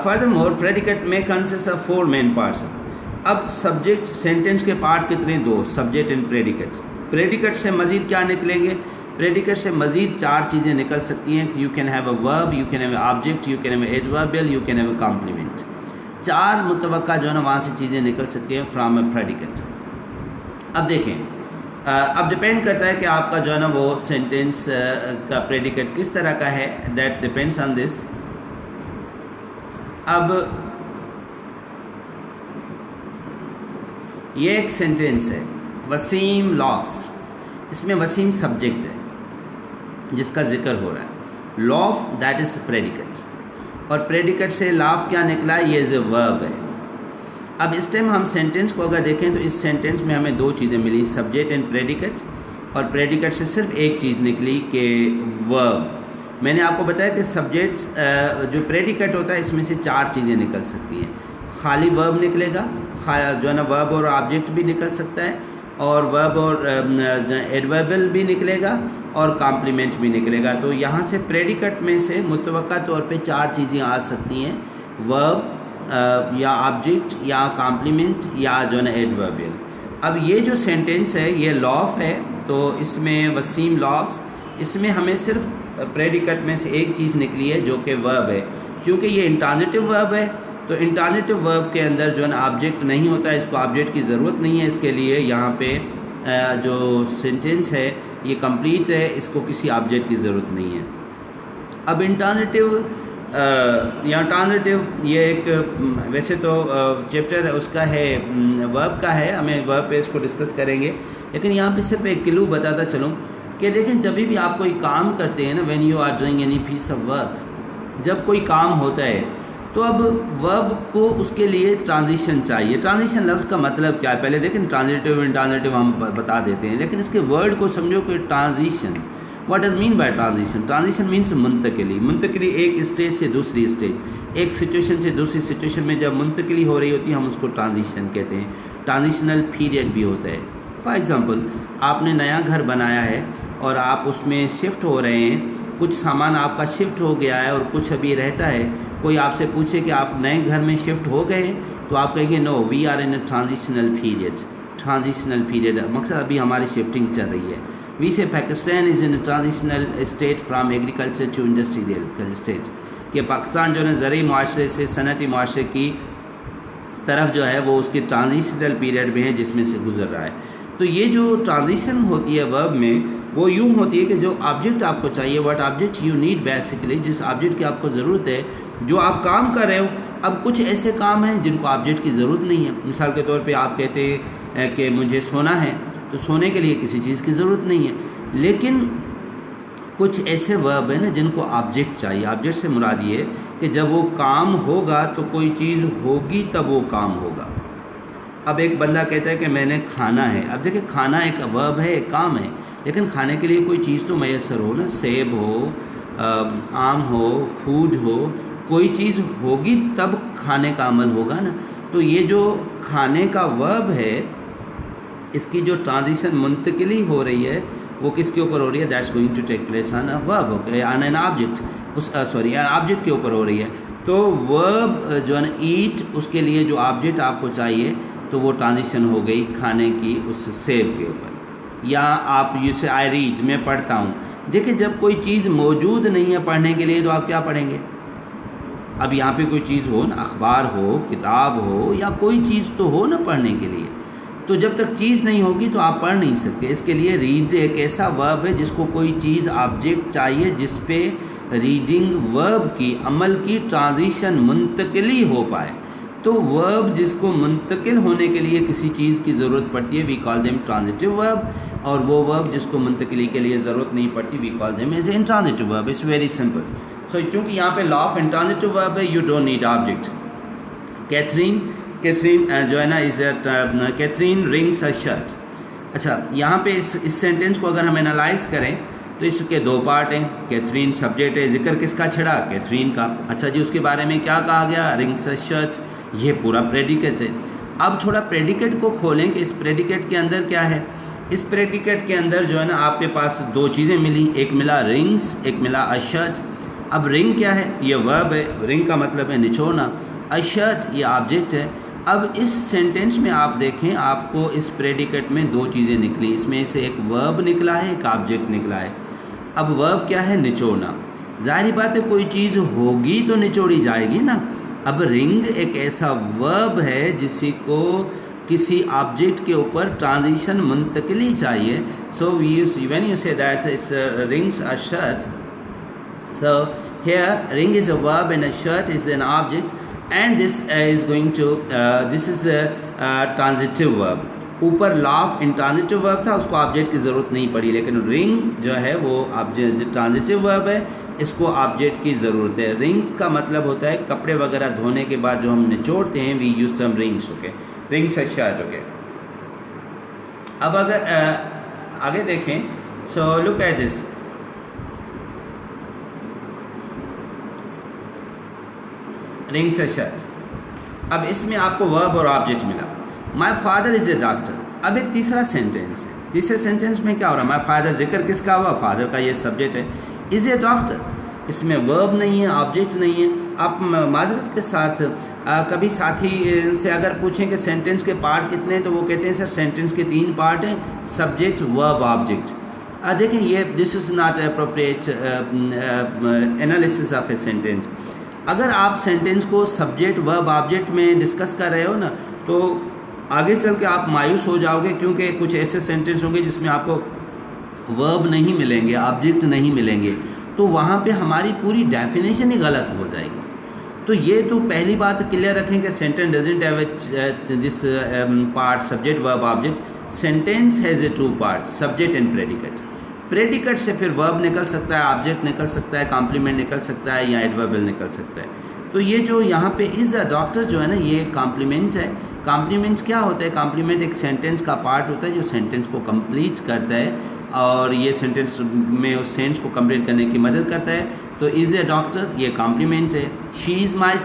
furthermore predicate में कंसिस्ट ऑफ 4 मेन पार्ट्स। अब सब्जेक्ट सेंटेंस के पार्ट कितने? 2, सब्जेक्ट एंड प्रेडिकेट। प्रेडिकेट से मजीद क्या निकलेंगे? प्रेडिकेट से मजीद 4 चीज़ें निकल सकती हैं। You can have a verb, you can have a object, you can have a adverbial, you can have a compliment. 4 मुतवक्का जो है ना वहाँ से चीज़ें निकल सकती हैं फ्राम अ प्रेडिकेट। अब देखें, अब डिपेंड करता है कि आपका जो है ना वो सेंटेंस का प्रेडिकेट किस तरह का है, दैट डिपेंड्स ऑन दिस। अब ये एक सेंटेंस है, वसीम लॉफ्स। इसमें वसीम सब्जेक्ट है जिसका जिक्र हो रहा है, लॉफ दैट इज प्रेडिकेट, और प्रेडिकेट से लाफ क्या निकला? ये इज ए वर्ब है। अब इस टाइम हम सेंटेंस को अगर देखें तो इस सेंटेंस में हमें 2 चीज़ें मिली, सब्जेक्ट एंड प्रेडिकेट, और प्रेडिकेट से सिर्फ एक चीज़ निकली कि वर्ब। मैंने आपको बताया कि सब्जेक्ट जो प्रेडिकेट होता है इसमें से 4 चीज़ें निकल सकती हैं। खाली वर्ब निकलेगा, जो है ना वर्ब और ऑब्जेक्ट भी निकल सकता है, और वर्ब और एडवर्बियल भी निकलेगा, और कॉम्प्लीमेंट भी निकलेगा। तो यहाँ से प्रेडिकेट में से मुतवक्का तौर पे 4 चीज़ें आ सकती हैं, वर्ब या ऑब्जेक्ट या कॉम्प्लीमेंट या जो है ना एडवर्बियल। अब ये जो सेंटेंस है ये लॉफ है, तो इसमें वसीम लॉफ्स, इसमें हमें सिर्फ प्रेडिकेट में से एक चीज़ निकली है जो कि वर्ब है। क्योंकि ये इंट्रांजिटिव वर्ब है तो इंट्रांजिटिव वर्ब के अंदर जो है ना ऑब्जेक्ट नहीं होता है, इसको ऑब्जेक्ट की ज़रूरत नहीं है। इसके लिए यहाँ पे जो सेंटेंस है ये कंप्लीट है, इसको किसी ऑब्जेक्ट की ज़रूरत नहीं है। अब इंट्रांजिटिव या ट्रांजिटिव ये एक वैसे तो चैप्टर उसका है, वर्ब का है, हमें वर्ब पे इसको डिस्कस करेंगे, लेकिन यहाँ पे सिर्फ एक क्लू बताता चलूँ कि देखें जब भी आप कोई काम करते हैं ना, when you are doing any piece of work, जब कोई काम होता है तो अब वर्ब को उसके लिए ट्रांजिशन चाहिए। ट्रांजिशन लफ्ज़ का मतलब क्या है पहले देखें, ट्रांजिटिव इंट्रांजिटिव हम बता देते हैं, लेकिन इसके वर्ड को समझो कि transition, what does mean by transition? Transition means मुंतकिली। मुंतकिली एक स्टेज से दूसरी स्टेज, एक सिचुएशन से दूसरी सिचुएशन में जब मुंतकिली हो रही होती है हम उसको ट्रांजिशन कहते हैं। ट्रांजिशनल पीरियड भी होता है। फॉर एग्ज़ाम्पल, आपने नया घर बनाया है और आप उसमें शिफ्ट हो रहे हैं, कुछ सामान आपका शिफ्ट हो गया है और कुछ अभी रहता है। कोई आपसे पूछे कि आप नए घर में शिफ्ट हो गए, तो आप कहेंगे no, we are in a transitional period. Transitional period मकसद अभी हमारी शिफ्टिंग चल रही है। We say Pakistan is in a transitional state from agriculture to industrial state, कि पाकिस्तान जो है ना ज़रूरी माशरे से सनती माशरे की तरफ जो है वो उसके ट्रांजिशनल पीरियड में है जिसमें से गुजर रहा है। तो ये जो ट्रांजिशन होती है वर्ब में वो यूँ होती है कि जो ऑब्जेक्ट आपको चाहिए, what object you need basically, जिस ऑब्जेक्ट की आपको ज़रूरत है, जो आप काम कर रहे हो। अब कुछ ऐसे काम हैं जिनको ऑब्जेक्ट की ज़रूरत नहीं है। मिसाल के तौर पे आप कहते हैं कि मुझे सोना है, तो सोने के लिए किसी चीज़ की ज़रूरत नहीं है। लेकिन कुछ ऐसे वर्ब हैं ना जिनको ऑब्जेक्ट चाहिए। ऑब्जेक्ट से मुराद ये कि जब वो काम होगा तो कोई चीज़ होगी तब वो काम होगा। अब एक बंदा कहता है कि मैंने खाना है। अब देखिए, खाना एक वर्ब है, एक काम है, लेकिन खाने के लिए कोई चीज़ तो मैसर हो ना, सेब हो, आम हो, फूड हो, कोई चीज़ होगी तब खाने का अमल होगा ना। तो ये जो खाने का वर्ब है, इसकी जो ट्रांजिशन मुंतकिली हो रही है वो किसके ऊपर हो रही है? That's going to take place on a verb, on an object, उस ऑब्जेक्ट के ऊपर हो रही है। तो वर्ब जो है ना ईट, उसके लिए जो ऑब्जेक्ट आपको चाहिए तो वो ट्रांजिशन हो गई खाने की उस सेब के ऊपर। या आप जैसे आई रीड, मैं पढ़ता हूँ। देखिए जब कोई चीज़ मौजूद नहीं है पढ़ने के लिए तो आप क्या पढ़ेंगे? अब यहाँ पे कोई चीज़ हो ना, अखबार हो, किताब हो, या कोई चीज़ तो हो ना पढ़ने के लिए, तो जब तक चीज़ नहीं होगी तो आप पढ़ नहीं सकते। इसके लिए रीड एक ऐसा वर्ब है जिसको कोई चीज़ ऑब्जेक्ट चाहिए जिस पे रीडिंग वर्ब की अमल की ट्रांजिशन मुंतकिली हो पाए। तो वर्ब जिसको मुंतकिल होने के लिए किसी चीज़ की ज़रूरत पड़ती है we call them transitive verb, और वो वर्ब जिसको मुंतकिली के लिए ज़रूरत नहीं पड़ती we call them as intransitive verb. It's very simple. So चूँकि यहाँ पे लॉ ऑफ इंट्रांजिटिव वर्ब है, you don't need object. Catherine जो है ना इस कैथरीन रिंग्स अ शर्ट। अच्छा, यहाँ पे इस सेंटेंस को अगर हम एनालाइज करें तो इसके दो पार्ट हैं। कैथरीन सब्जेक्ट है, जिक्र किसका छिड़ा? कैथरीन का। अच्छा जी, उसके बारे में क्या कहा गया? रिंग्स अ शर्ट, ये पूरा प्रेडिकेट है। अब थोड़ा प्रेडिकेट को खोलें कि इस प्रेडिकेट के अंदर क्या है। इस प्रेडिकेट के अंदर जो है ना आपके पास दो चीज़ें मिली, एक मिला रिंग्स, एक मिला अ शर्ट। अब रिंग क्या है? ये वर्ब है, रिंग का मतलब है निचोड़ना। अ शर्ट ये ऑब्जेक्ट है। अब इस सेंटेंस में आप देखें, आपको इस प्रेडिकेट में दो चीज़ें निकली, इसमें से एक वर्ब निकला है, एक ऑब्जेक्ट निकला है। अब वर्ब क्या है? निचोड़ना। जाहिर बात है कोई चीज़ होगी तो निचोड़ी जाएगी ना। अब रिंग एक ऐसा वर्ब है जिसी को किसी ऑब्जेक्ट के ऊपर ट्रांजिशन मुंतकिली चाहिए। So we use when you say that it's rings a shirt, so here ring is a verb and a shirt is an object, and this is going to this is a transitive verb. ऊपर लॉ ऑफ इंट्रांजिटिव वर्ब था, उसको ऑब्जेक्ट की ज़रूरत नहीं पड़ी, लेकिन रिंग जो है वो ऑब्जेक्ट ट्रांजिटिव वर्ब है, इसको ऑब्जेक्ट की ज़रूरत है। रिंग का मतलब होता है कपड़े वगैरह धोने के बाद जो हम निचोड़ते हैं, we use some rings. Okay, rings a shirt. Okay, अब अगर आगे देखें, so look at this. Rings a shirt. अब इसमें आपको वर्ब और ऑब्जेक्ट मिला। My father is a doctor. अब एक तीसरा सेंटेंस है, तीसरे सेंटेंस में क्या हो रहा है? माई फादर, जिक्र किसका हुआ? फादर का, ये सब्जेक्ट है। इज़ ए डॉक्टर, इसमें वर्ब नहीं है, ऑब्जेक्ट नहीं है। आप माजरत के साथ कभी साथी से अगर पूछें कि सेंटेंस के पार्ट कितने हैं, तो वो कहते हैं सर सेंटेंस के 3 पार्ट हैं, सब्जेक्ट, वर्ब, ऑब्जेक्ट। देखें ये this is not appropriate analysis of a sentence. अगर आप सेंटेंस को सब्जेक्ट, वर्ब, ऑब्जेक्ट में डिस्कस कर रहे हो ना, तो आगे चल के आप मायूस हो जाओगे, क्योंकि कुछ ऐसे सेंटेंस होंगे जिसमें आपको वर्ब नहीं मिलेंगे, ऑब्जेक्ट नहीं मिलेंगे, तो वहाँ पे हमारी पूरी डेफिनेशन ही गलत हो जाएगी। तो ये तो पहली बात क्लियर रखें कि sentence doesn't have this part subject, verb, object. Sentence has a 2 part, subject and predicate. Predicate से फिर वर्ब निकल सकता है, ऑब्जेक्ट निकल सकता है, कॉम्प्लीमेंट निकल सकता है, या एडवर्बल निकल सकता है। तो ये जो यहाँ पे इज़ अ डॉक्टर जो है ना, ये कॉम्प्लीमेंट है। कॉम्प्लीमेंट्स क्या होता है? कॉम्प्लीमेंट एक सेंटेंस का पार्ट होता है जो सेंटेंस को कंप्लीट करता है, और ये सेंटेंस में उस सेंस को कंप्लीट करने की मदद करता है। तो इज़ ए डॉक्टर ये कॉम्प्लीमेंट है। She is my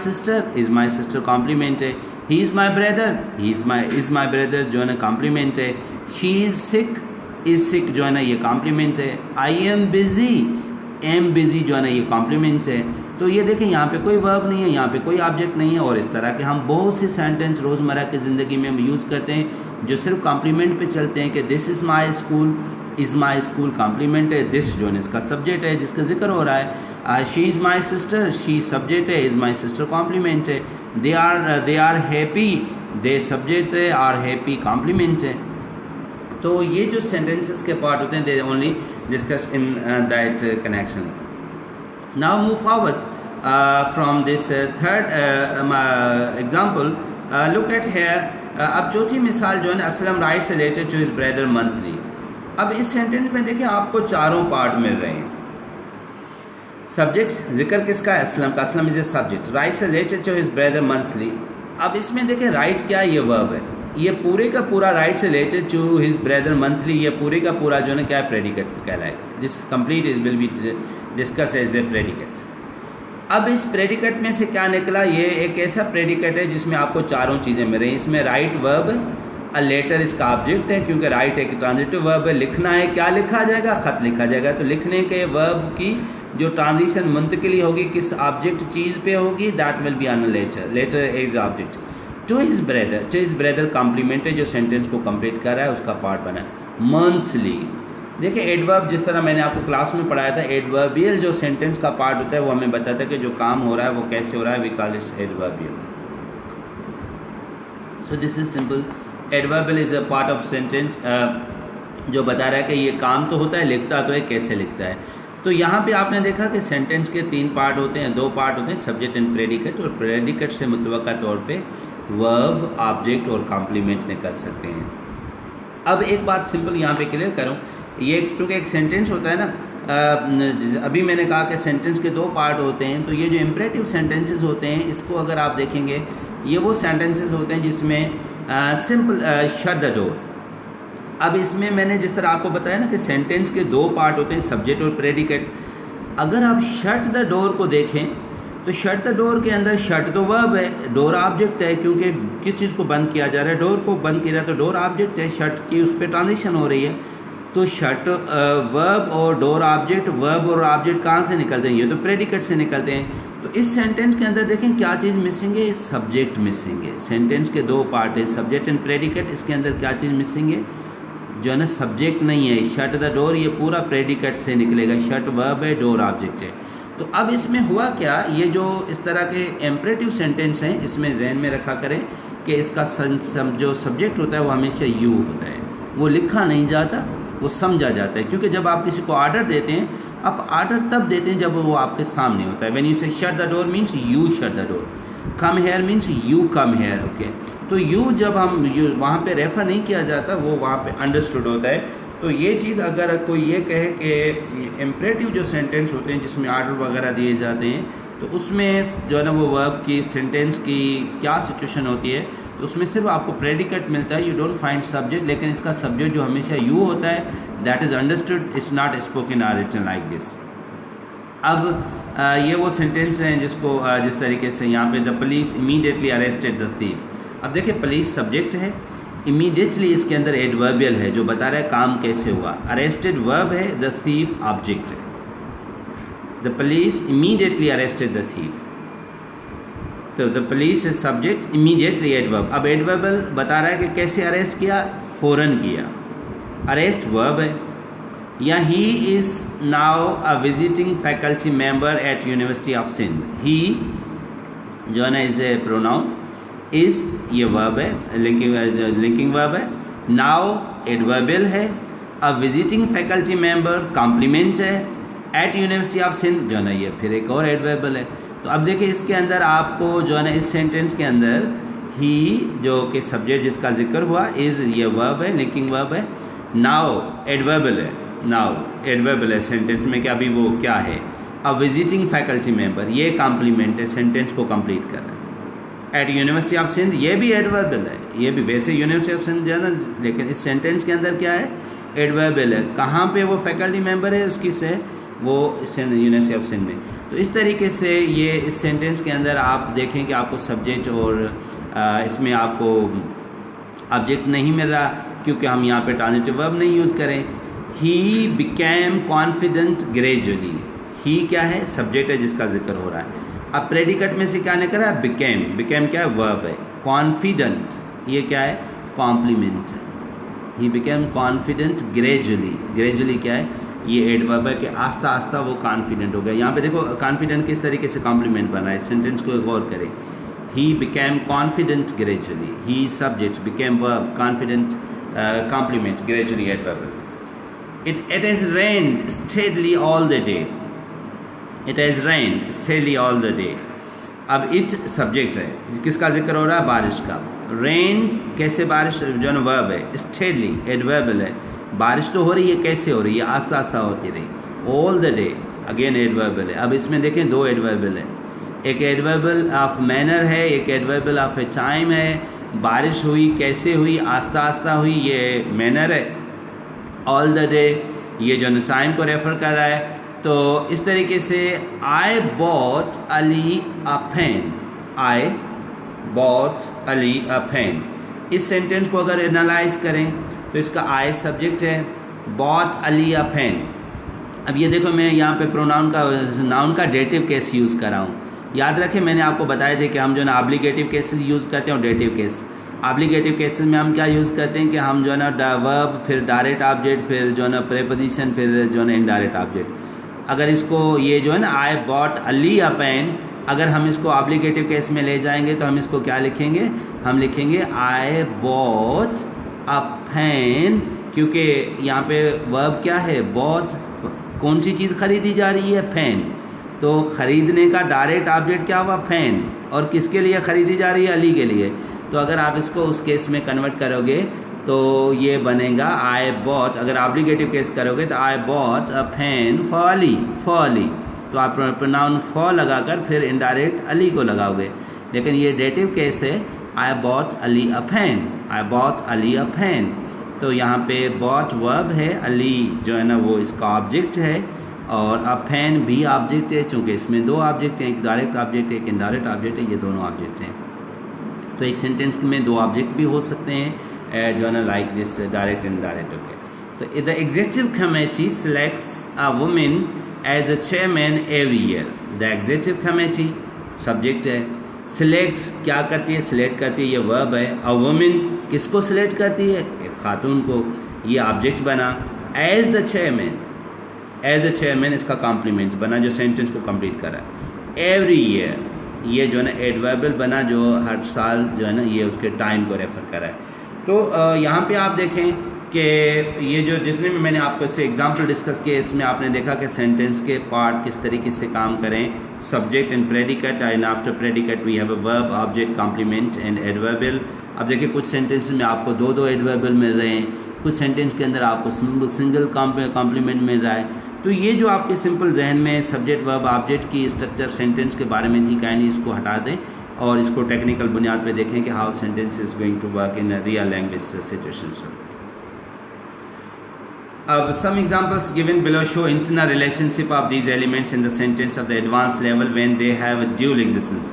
sister complement है। He is my brother, is my brother जो है ना कॉम्प्लीमेंट है। शी इज़ सिक जो है ना ये कॉम्प्लीमेंट है। आई एम बिजी जो है ना ये कॉम्प्लीमेंट है। तो ये देखें यहाँ पे कोई वर्ब नहीं है, यहाँ पे कोई ऑब्जेक्ट नहीं है, और इस तरह के हम बहुत से सेंटेंस रोज़मर्रा की ज़िंदगी में हम यूज़ करते हैं जो सिर्फ कॉम्प्लीमेंट पे चलते हैं कि this is my school, is my school complement है, दिस जो है इसका सब्जेक्ट है जिसका जिक्र हो रहा है। She is my sister, she subject है, इज़ माई सिस्टर कॉम्प्लीमेंट है। They are happy, they subject है, आर हैप्पी कॉम्प्लीमेंट है। तो ये जो सेंटेंसेस के पार्ट होते हैं they only discuss in that connection. Now move forward from this third example, look at here. अब चौथी मिसाल जो है ना, Aslam writes related to his brother monthly. अब इस सेंटेंस में देखिए आपको चारों पार्ट मिल रहे हैं। सब्जेक्ट, जिक्र किसका है? असलम का, Aslam is a subject. Writes related to his brother monthly. अब इसमें देखिए राइट क्या है? ये वर्ब है। ये पूरे का पूरा writes related to his brother monthly, ये पूरे का पूरा जो है क्या है? प्रेडिकेट कहलाएगा। This complete is will be discuss as a predicate. अब इस प्रेडिकेट में से क्या निकला? ये एक ऐसा प्रेडिकेट है जिसमें आपको चारों चीज़ें मिल रही हैं। इसमें राइट वर्ब, अ लेटर इसका ऑब्जेक्ट है, क्योंकि राइट एक ट्रांजिटिव वर्ब है। लिखना है, क्या लिखा जाएगा? खत लिखा जाएगा। तो लिखने के वर्ब की जो ट्रांजिशन मुंतकिली होगी किस ऑब्जेक्ट चीज़ पे होगी, that will be on letter is object. To his brother complement है जो सेंटेंस को कंप्लीट कर रहा है, उसका पार्ट बना है। मंथली, देखिए एडवर्ब जिस तरह मैंने आपको क्लास में पढ़ाया था, एडवर्बियल जो सेंटेंस का पार्ट होता है वो हमें बताता है कि जो काम हो रहा है वो कैसे हो रहा है, we call it adverbial. So this is simple, adverbial is a part of sentence जो बता रहा है कि ये काम तो होता है, लिखता तो है, कैसे लिखता है। तो यहाँ पे आपने देखा कि सेंटेंस के 3 पार्ट होते हैं, 2 पार्ट होते हैं, सब्जेक्ट एंड प्रेडिकेट, और प्रेडिकेट से मुतवक्का तौर पे वर्ब, ऑब्जेक्ट और कॉम्प्लीमेंट निकल सकते हैं। अब एक बात सिंपल यहाँ पे क्लियर करूँ, ये चूँकि एक सेंटेंस होता है ना, अभी मैंने कहा कि सेंटेंस के 2 पार्ट होते हैं, तो ये जो इम्परेटिव सेंटेंसेस होते हैं इसको अगर आप देखेंगे, ये वो सेंटेंसेस होते हैं जिसमें सिंपल शट द डोर। अब इसमें मैंने जिस तरह आपको बताया ना कि सेंटेंस के 2 पार्ट होते हैं, सब्जेक्ट और प्रेडिकेट। अगर आप शट द डोर को देखें तो शट द डोर के अंदर शट तो वर्ब है, डोर ऑब्जेक्ट है, क्योंकि किस चीज़ को बंद किया जा रहा है, डोर को बंद किया जा रहा है, तो डोर ऑब्जेक्ट है, शट की उस पर ट्रांजिशन हो रही है, तो शट वर्ब और डोर ऑब्जेक्ट, वर्ब और ऑब्जेक्ट कहाँ से निकलते हैं, ये तो प्रेडिकेट से निकलते हैं। तो इस सेंटेंस के अंदर देखें क्या चीज़ मिसिंग है, सब्जेक्ट मिसिंग है। सेंटेंस के 2 पार्ट है, सब्जेक्ट एंड प्रेडिकेट, इसके अंदर क्या चीज़ मिसिंग है, जो है ना सब्जेक्ट नहीं है। शट द डोर ये पूरा प्रेडिकेट से निकलेगा, शट वर्ब है, डोर ऑब्जेक्ट है। तो अब इसमें हुआ क्या, ये जो इस तरह के इम्परेटिव सेंटेंस हैं इसमें जहन में रखा करें कि इसका जो सब्जेक्ट होता है वो हमेशा यू होता है, वो लिखा नहीं जाता, वो समझा जाता है। क्योंकि जब आप किसी को ऑर्डर देते हैं, आप ऑर्डर तब देते हैं जब वो आपके सामने होता है। व्हेन यू से shut the door means you shut the door, come here means you come here, okay. तो यू जब हम वहाँ पे रेफ़र नहीं किया जाता, वो वहाँ पे अंडरस्टूड होता है। तो ये चीज़ अगर कोई ये कहे कि इम्परेटिव जो सेंटेंस होते हैं जिसमें ऑर्डर वगैरह दिए जाते हैं, तो उसमें जो है ना वो वर्ब की, सेंटेंस की क्या सिचुएशन होती है, तो उसमें सिर्फ आपको प्रेडिकेट मिलता है, यू डोंट फाइंड सब्जेक्ट। लेकिन इसका सब्जेक्ट जो हमेशा यू होता है, that is understood, it's not spoken और रिटन लाइक दिस। अब ये वो सेंटेंस हैं जिसको जिस तरीके से यहाँ पे the police immediately arrested the thief. अब देखिए पुलिस सब्जेक्ट है, इमीडिएटली इसके अंदर एडवर्बियल है जो बता रहा है काम कैसे हुआ, अरेस्टेड वर्ब है, द थीफ ऑब्जेक्ट है। The police immediately arrested the thief, तो the police is subject, immediately adverb. अब एडवर्बल बता रहा है कि कैसे अरेस्ट किया, फौरन किया, अरेस्ट वर्ब है। या he is now a visiting faculty member at university of Sindh, he जो है ना इज ए प्रोनाउन, इज़ ये वर्ब है, लिंकिंग वर्ब है। नाउ एडवर्बियल है, a visiting faculty member complement है, एट यूनिवर्सिटी ऑफ सिंध जो है ना ये फिर एक और एडवर्बियल है। तो अब देखिए इसके अंदर आपको जो है ना इस सेंटेंस के अंदर ही जो कि सब्जेक्ट जिसका जिक्र हुआ, इज़ ये वर्ब है, लिंकिंग वर्ब है। नाउ एडवर्बियल है, नाउ एडवर्बियल है सेंटेंस में कि अभी वो क्या है, अ विजिटिंग फैकल्टी मेंबर, ये कॉम्प्लीमेंट है, सेंटेंस को कंप्लीट कर रहा है। एट यूनिवर्सिटी ऑफ सिंध, ये भी एडवर्बियल है, ये भी वैसे यूनिवर्सिटी ऑफ सिंध जो है ना, लेकिन इस सेंटेंस के अंदर क्या है, एडवर्बियल है। कहाँ पे वो फैकल्टी मेंबर है उसकी से, वो यूनिवर्सिटी ऑफ सिंध में। तो इस तरीके से ये इस सेंटेंस के अंदर आप देखें कि आपको सब्जेक्ट और इसमें आपको ऑब्जेक्ट नहीं मिल रहा, क्योंकि हम यहाँ पे ट्रांजिटिव वर्ब नहीं यूज़ करें। ही बिकेम कॉन्फिडेंट ग्रेजुअली, ही क्या है, सब्जेक्ट है जिसका जिक्र हो रहा है। अब प्रेडिकेट में से क्या निकल रहा है, बिकेम, बिकेम क्या है, वर्ब है। कॉन्फिडेंट ये क्या है, कॉम्प्लीमेंट है। ही बिकेम कॉन्फिडेंट ग्रेजुअली, ग्रेजुअली क्या है, ये एडवर्ब है कि आस्ता आस्ता वो कॉन्फिडेंट हो गया। यहाँ पे देखो कॉन्फिडेंट किस तरीके से कॉम्प्लीमेंट बना है, सेंटेंस को गौर करें। He became confident gradually, he subject, became verb, confident complement, gradually adverb. It has rained steadily all the day. It has rained steadily all the day. अब it सब्जेक्ट है, किसका जिक्र हो रहा है, बारिश का। rained कैसे बारिश जो है वर्ब है, steadily एडवर्बल है, बारिश तो हो रही है, कैसे हो रही है, आस्ता आस्ता होती रही। all the day again adverbial है। अब इसमें देखें 2 एडवर्बल है, एक एडवर्बल ऑफ मैनर है, एक एडवर्बल ऑफ ए टाइम है। बारिश हुई कैसे हुई, आस्ता आस्ता हुई, ये मैनर है। ऑल द डे ये जो है टाइम को रेफ़र कर रहा है। तो इस तरीके से I bought Ali a pen, I bought Ali a pen, इस सेंटेंस को अगर एनालाइज करें तो इसका आई सब्जेक्ट है, बॉट अली अ पेन, अब ये देखो मैं यहाँ पे प्रोनाउन का नाउन का डेटिव केस यूज़ कर रहा हूँ। याद रखें मैंने आपको बताया था कि हम जो है ना ऑब्लिगेटिव केसेस यूज़ करते हैं और डेटिव केस। ऑब्लिगेटिव केसेस में हम क्या यूज़ करते हैं कि हम जो है ना वर्ब, फिर डायरेक्ट ऑब्जेक्ट, फिर जो है ना प्रीपोजिशन, फिर जो है ना इनडायरेक्ट ऑब्जेक्ट। अगर इसको ये जो है ना I bought Ali a pen, अगर हम इसको ऑब्लिगेटिव केस में ले जाएंगे तो हम इसको क्या लिखेंगे, हम लिखेंगे आई बॉट अ पेन, क्योंकि यहाँ पे वर्ब क्या है, बॉट, कौन सी चीज़ खरीदी जा रही है, पेन। तो ख़रीदने का डायरेक्ट ऑब्जेक्ट क्या हुआ, पेन, और किसके लिए ख़रीदी जा रही है, अली के लिए। तो अगर आप इसको उस केस में कन्वर्ट करोगे तो ये बनेगा आई बॉट, अगर ऑब्लिगेटिव केस करोगे तो I bought a pen for Ali, for Ali. तो आप प्रोनाउन फॉर लगाकर फिर इनडायरेक्ट अली को लगाओगे। लेकिन ये डेटिव केस है, I bought Ali a pen, I bought Ali a pen. तो यहाँ पे बॉट वर्ब है, अली जो है ना वो इसका ऑब्जेक्ट है, और अ पेन भी ऑब्जेक्ट है, चूँकि इसमें दो ऑब्जेक्ट हैं, एक डायरेक्ट ऑब्जेक्ट है, एक इनडायरेक्ट ऑब्जेक्ट है, ये दोनों ऑब्जेक्ट हैं। तो एक सेंटेंस में दो ऑब्जेक्ट भी हो सकते हैं जो है ना like this direct and indirect. Okay, तो the executive committee selects a women as the chairman every year. The executive committee subject है, सिलेक्ट्स क्या करती है, सिलेक्ट करती है, ये वर्ब है। अ वुमेन किसको सिलेक्ट करती है, एक खातून को, ये ऑब्जेक्ट बना। As the chairman, as the chairman इसका कॉम्प्लीमेंट बना जो सेंटेंस को कंप्लीट कर रहा है। एवरी ईयर, ये जो है ना एडवर्बल बना जो हर साल जो है ना ये उसके टाइम को रेफर कर रहा है। तो यहाँ पे आप देखें कि ये जो जितने में मैंने आपको इससे एग्जांपल डिस्कस किए, इसमें आपने देखा कि सेंटेंस के पार्ट किस तरीके से काम करें। Subject and predicate, and after predicate we have a verb, object, complement and adverbial. अब देखिए कुछ सेंटेंस में आपको दो दो एडवर्बल मिल रहे हैं, कुछ सेंटेंस के अंदर आपको सिंगल कॉम्प्लीमेंट मिल रहा है। तो ये जो आपके सिंपल जहन में सब्जेक्ट वर्ब ऑब्जेक्ट की स्ट्रक्चर सेंटेंस के बारे में थी, काइंडली इसको हटा दें और इसको टेक्निकल बुनियाद पे देखें कि how sentence is going to work in real language situations. Some examples given below show internal relationship of these elements in the sentence of the advanced level when they have a dual existence.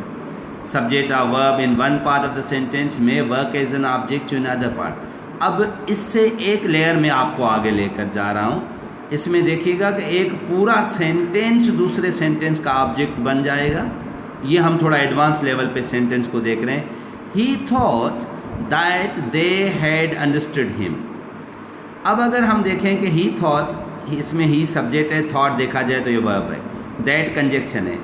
Subject or verb in one part of the sentence may work as an object in another part. अब इससे एक लेयर में आपको आगे लेकर जा रहा हूँ। इसमें देखिएगा कि एक पूरा सेंटेंस दूसरे सेंटेंस का ऑब्जेक्ट बन जाएगा। ये हम थोड़ा एडवांस लेवल पे सेंटेंस को देख रहे हैं। He thought that they had understood him. अब अगर हम देखें कि ही थॉट, इसमें ही सब्जेक्ट है, थॉट देखा जाए तो ये वर्ब है, दैट कंजक्शन है।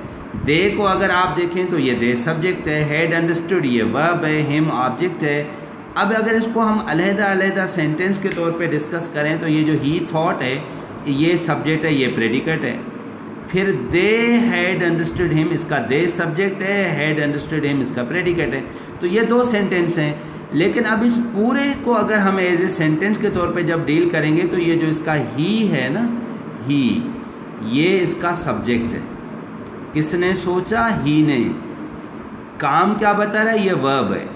दे को अगर आप देखें तो ये दे सब्जेक्ट है, हैड अंडरस्टूड ये वर्ब है, हिम ऑब्जेक्ट है। अब अगर इसको हम अलहदा सेंटेंस के तौर पे डिस्कस करें तो ये जो ही थॉट है ये सब्जेक्ट है, ये प्रेडिकेट है। फिर दे हैड अंडरस्टूड हिम, इसका दे सब्जेक्ट है, हैड अंडरस्टूड हिम इसका प्रेडिकेट है। तो ये दो सेंटेंस हैं। लेकिन अब इस पूरे को अगर हम एज ए सेंटेंस के तौर पे जब डील करेंगे तो ये जो इसका ही है ना, ही, ये इसका सब्जेक्ट है। किसने सोचा, ही ने। काम क्या बता रहा है, ये वर्ब है।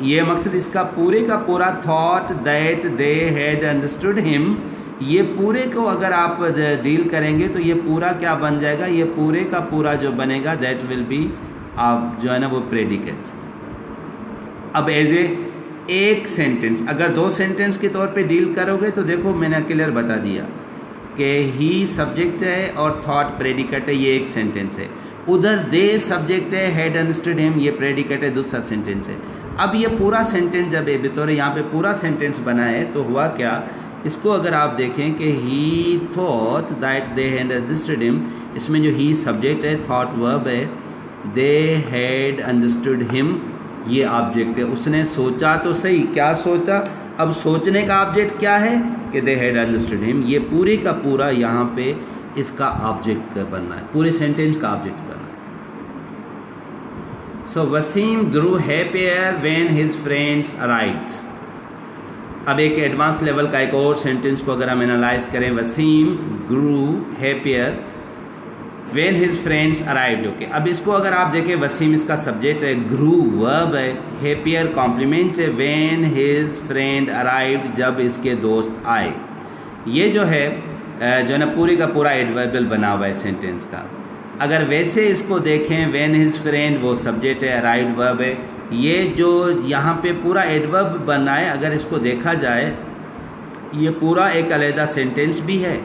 ये मकसद इसका पूरे का पूरा thought that they had understood him, ये पूरे को अगर आप डील करेंगे तो ये पूरा क्या बन जाएगा, ये पूरे का पूरा जो बनेगा दैट विल बी आप जो है ना वो प्रेडिकेट। अब एज ए एक सेंटेंस, अगर दो सेंटेंस के तौर पे डील करोगे तो देखो मैंने क्लियर बता दिया कि ही सब्जेक्ट है और थॉट प्रेडिकेट है, ये एक सेंटेंस है। उधर दे सब्जेक्ट है, हैड अंडरस्टूड हिम ये प्रेडिकेट है, दूसरा सेंटेंस है। अब ये पूरा सेंटेंस जब बतौर यहाँ पे पूरा सेंटेंस बना है तो हुआ क्या, इसको अगर आप देखें कि ही thought that they had understood him, इसमें जो ही सब्जेक्ट है, थॉट वर्ब है, दे हैड अंडरस्टूड हिम ये ऑब्जेक्ट है। उसने सोचा तो सही, क्या सोचा, अब सोचने का ऑब्जेक्ट क्या है कि दे हैड अंडरस्टूड हिम, ये पूरे का पूरा यहाँ पे इसका ऑब्जेक्ट बनना है, पूरे सेंटेंस का ऑब्जेक्ट बनना है। So Wasim grew happier when his friends arrived. अब एक एडवांस लेवल का एक और सेंटेंस को अगर हम एनालाइज करें, Wasim grew happier when his friends arrived. Okay, अब इसको अगर आप देखें, वसीम इसका सब्जेक्ट है, ग्रू वर्ब है, हैप्पियर कॉम्प्लीमेंट है, व्हेन हिज फ्रेंड अराइव्ड जब इसके दोस्त आए। ये जो है जो ना पूरी का पूरा एडवर्बल बना हुआ है सेंटेंस का। अगर वैसे इसको देखें, व्हेन हिज फ्रेंड वो सब्जेक्ट है, अराइव्ड वर्ब है, ये जो यहाँ पे पूरा एडवर्ब बना है, अगर इसको देखा जाए ये पूरा एक अलहदा सेंटेंस भी है।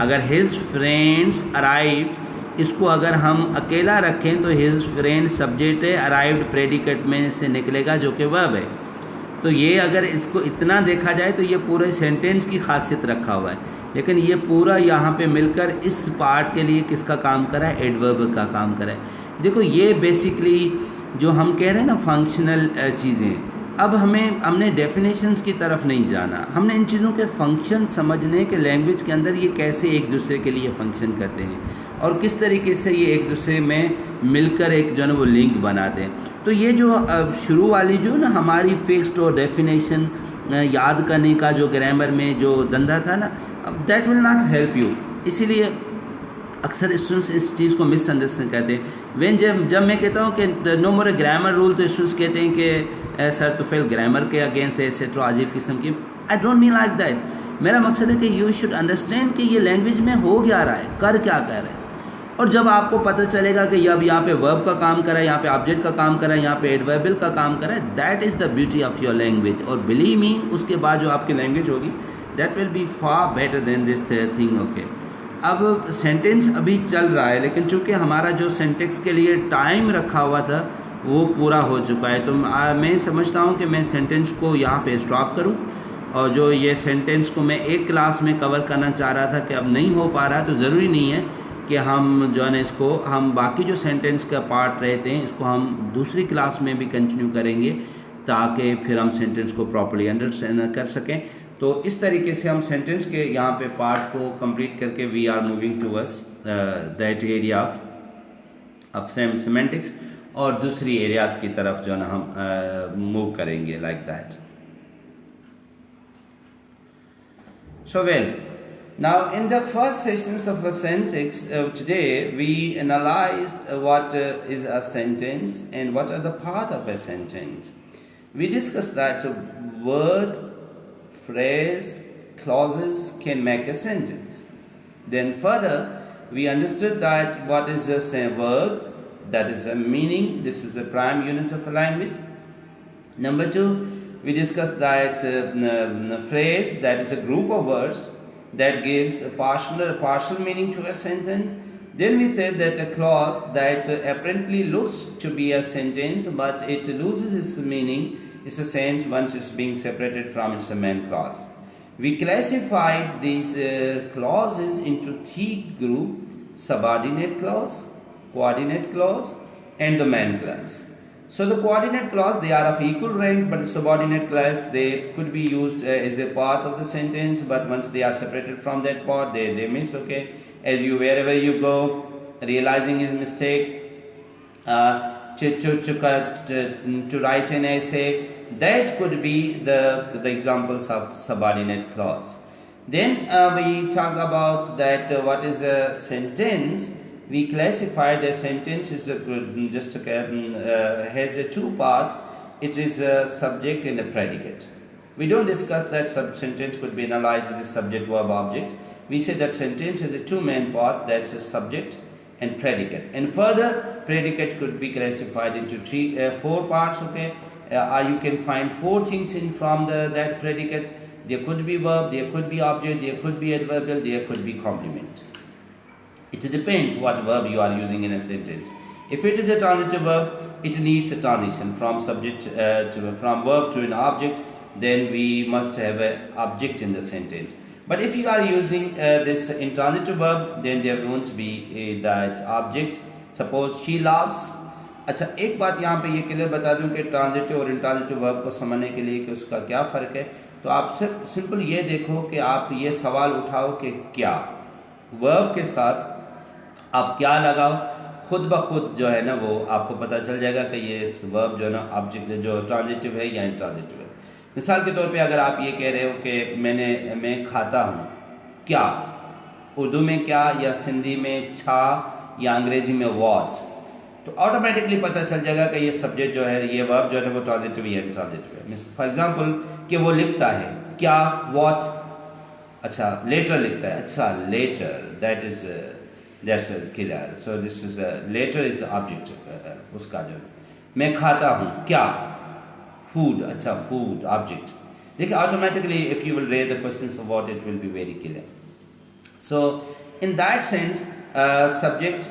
अगर हिज फ्रेंड्स अराइव्ड, इसको अगर हम अकेला रखें तो हिज फ्रेंड सब्जेक्ट है, अराइव्ड प्रेडिकेट में से निकलेगा जो कि वर्ब है। तो ये अगर इसको इतना देखा जाए तो ये पूरे सेंटेंस की खासियत रखा हुआ है, लेकिन ये पूरा यहाँ पे मिलकर इस पार्ट के लिए किसका काम करा है, एडवर्ब का काम करा है। देखो ये बेसिकली जो हम कह रहे हैं ना फंक्शनल चीज़ें, अब हमने डेफिनेशंस की तरफ नहीं जाना, हमने इन चीज़ों के फंक्शन समझने के लैंग्वेज के अंदर ये कैसे एक दूसरे के लिए फंक्शन करते हैं और किस तरीके से ये एक दूसरे में मिलकर एक जो है वो लिंक बनाते हैं। तो ये जो शुरू वाली जो ना हमारी फिक्स्ड और डेफिनेशन याद करने का जो ग्रामर में जो धंधा था ना, that will not help you. इसीलिए अक्सर स्टूडेंट्स इस चीज़ को मिसअंडरस्टैंड करते हैं। जब मैं कहता हूँ कि नो मोर ग्रामर रूल, तो स्टूडेंट्स कहते हैं कि सर तो फिर ग्रामर के अगेंस्ट एसेट्रा अजीब किस्म की। I don't mean like that. मेरा मकसद है कि यू शुड अंडरस्टैंड कि ये लैंग्वेज में हो क्या रहा है, कर क्या कर रहा है। और जब आपको पता चलेगा कि अब यहाँ पे वर्ब का काम करा है, यहाँ पे ऑब्जेक्ट का काम करा है, यहाँ पे एडवर्बियल का काम करा है, that is the beauty of your language. और बिलीव मी, उसके बाद जो आपकी लैंग्वेज होगी that will B far better than this thing. Okay, अब सेंटेंस अभी चल रहा है, लेकिन चूंकि हमारा जो सेंटेंस के लिए टाइम रखा हुआ था वो पूरा हो चुका है, तो मैं समझता हूँ कि मैं सेंटेंस को यहाँ पे स्टॉप करूँ। और जो ये सेंटेंस को मैं एक क्लास में कवर करना चाह रहा था कि अब नहीं हो पा रहा, तो ज़रूरी नहीं है कि हम जो है ना इसको हम बाकी जो सेंटेंस का पार्ट रहते हैं इसको हम दूसरी क्लास में भी कंटिन्यू करेंगे, ताकि फिर हम सेंटेंस को प्रॉपर्ली अंडरस्टैंड कर सकें। तो इस तरीके से हम सेंटेंस के यहाँ पे पार्ट को कंप्लीट करके we are moving towards that area of semantics, और दूसरी एरियाज की तरफ जो ना हम मूव करेंगे like that. So well, now in the first sessions of a sentence today we analyzed what is a sentence and what are the part of a sentence. We discussed that word, phrase, clauses can make a sentence. Then further we understood that what is a word, that is a meaning, this is a prime unit of a language. Number two, we discussed that phrase, that is a group of words that gives a partial meaning to a sentence. Then we said that a clause that apparently looks to be a sentence but it loses its meaning is a sentence once it's being separated from its main clause. We classified these clauses into three groups: subordinate clause, coordinate clause, and the main clause. So the coordinate clause, they are of equal rank, but the subordinate clause, they could be used as a part of the sentence, but once they are separated from that part, they miss. Okay, as you wherever you go, realizing his mistake, to write an essay, that could be the examples of subordinate clause. Then we talk about that what is a sentence. We classify the sentence is has a two part. It is a subject and a predicate. We don't discuss that sentence could be analyzed as a subject, verb, object. We say that sentence has a two main part, that's a subject and predicate. And further, predicate could be classified into four parts. Okay, you can find four things in from that predicate. There could be verb, there could be object, there could be adverbial, there could be complement. It depends what verb you are using in a sentence. If it is a transitive verb, it needs a transition from subject from verb to an object. Then we must have an object in the sentence. But if you are using this intransitive verb, then there won't be that object. Suppose she loves. अच्छा, एक बात यहाँ पे ये क्लियर बता दूँ कि ट्रांजिटिव और इंट्रांजिटिव वर्ब को समझने के लिए कि उसका क्या फ़र्क है। तो आप सिर्फ सिंपल ये देखो कि आप ये सवाल उठाओ कि क्या वर्ब के साथ आप क्या लगाओ, खुद ब खुद जो है ना वो आपको पता चल जाएगा कि ये वर्ब जो है ना ऑब्जेक्ट जो ट्रांजिटिव है या इंट्रांजिटिव है। मिसाल के तौर पे अगर आप ये कह रहे हो कि मैं खाता हूँ, क्या उर्दू में क्या या सिंधी में छा या अंग्रेजी में वॉट, तो ऑटोमेटिकली पता चल जाएगा कि ये सब्जेक्ट जो है, ये वर्ब जो है वो ट्रांजिटिव या इंट्रांजिटिव है। फॉर एग्जांपल कि वो लिखता है क्या, वॉट, अच्छा लेटर लिखता है, अच्छा letter, that is that's clear. So this is letter is object उसका जो मैं खाता हूँ क्या, फूड, अच्छा फूड ऑब्जेक्ट। देखिए automatically if you will raise the question of what it will be very clear. So in that sense subject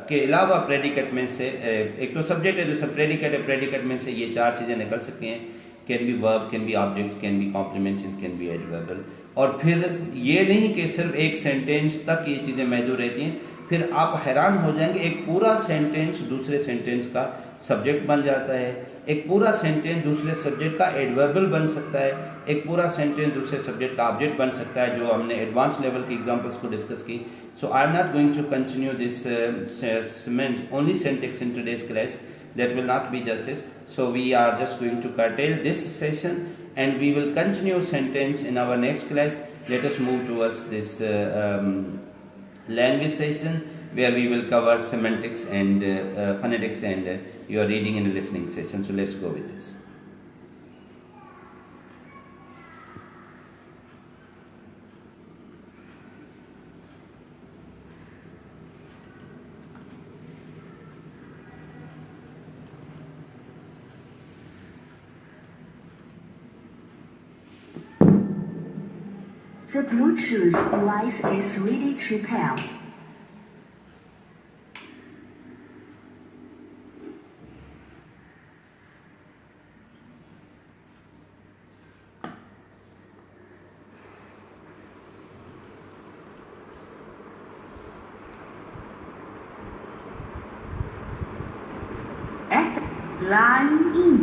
के अलावा प्रेडिकेट में से एक तो सब्जेक्ट है, दूसरा प्रेडिकेट है, प्रेडिकेट में से ये चार चीज़ें निकल सकती हैं, can be verb, can be object, can be complement and can be adverbial. और फिर ये नहीं कि सिर्फ एक सेंटेंस तक ये चीज़ें महदूद रहती हैं, फिर आप हैरान हो जाएंगे एक पूरा सेंटेंस दूसरे सेंटेंस का सब्जेक्ट बन जाता है, एक पूरा सेंटेंस दूसरे सब्जेक्ट का एडवर्बल बन सकता है, एक पूरा सेंटेंस दूसरे सब्जेक्ट का ऑब्जेक्ट बन सकता है, जो हमने एडवांस लेवल की एग्जांपल्स को डिस्कस की। So I am not going to continue this only syntax in today's class, that will not be justice. So we are just going to curtail this session and we will continue sentence in our next class. Let us move towards this language session where we will cover semantics and phonetics and your reading and listening session. So let's go with this. The Bluetooth device is ready to pair. Line in.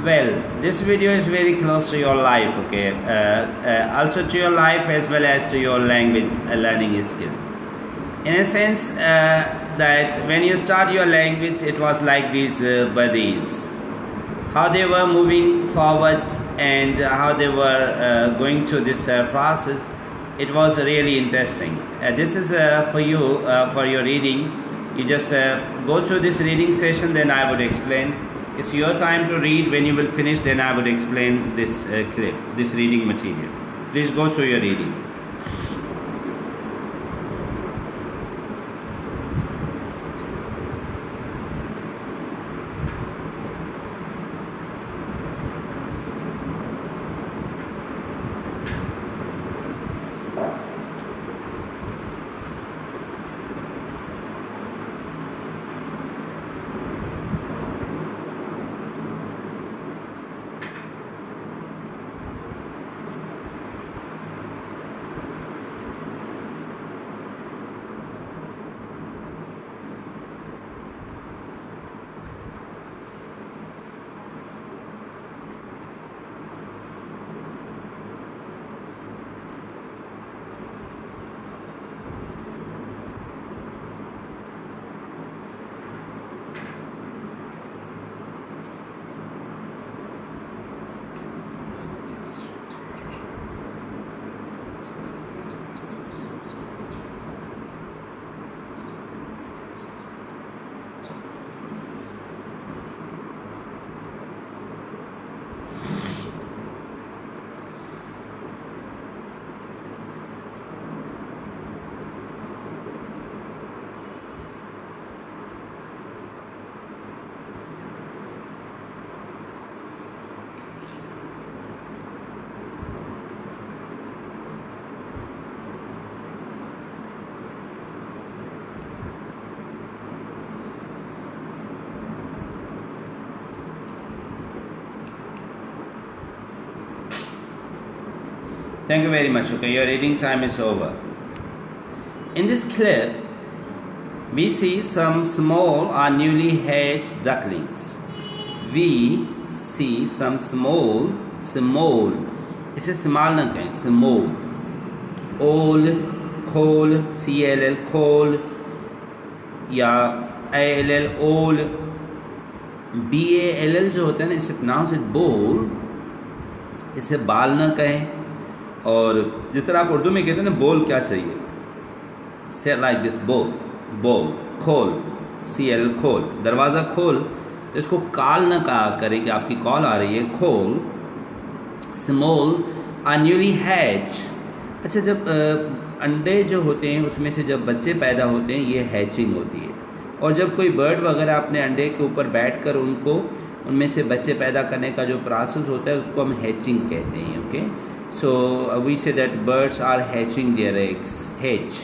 Well, this video is very close to your life, okay, also to your life as well as to your language learning skill, in a sense that when you start your language it was like these buddies, how they were moving forward and how they were going through this process. It was really interesting. This is for you, for your reading. You just go through this reading session, then I would explain. It's your time to read. When you will finish, then I would explain this clip, this reading material. Please go through your reading. Thank you very much. Okay, your reading time is over. In this clip, we see some small or newly hatched ducklings. We see some small, इसे small ना कहें, small. Old, coal, CLL, coal, या ALL, old. BALL जो होता है ना, इसे pronounce it bowl. इसे बाल ना कहें. और जिस तरह आप उर्दू में कहते हैं ना, बोल क्या चाहिए, से लाइक दिस, बोल, बोल, खोल, CL, खोल, दरवाज़ा खोल. तो इसको कॉल ना कहा करें कि आपकी कॉल आ रही है, खोल. Small or newly hatch. अच्छा, जब अंडे जो होते हैं उसमें से जब बच्चे पैदा होते हैं, ये हैचिंग होती है. और जब कोई बर्ड वगैरह अपने अंडे के ऊपर बैठकर उनमें से बच्चे पैदा करने का जो प्रोसेस होता है, उसको हम हैचिंग कहते हैं. Okay, so we say that birds are hatching their eggs, hatch.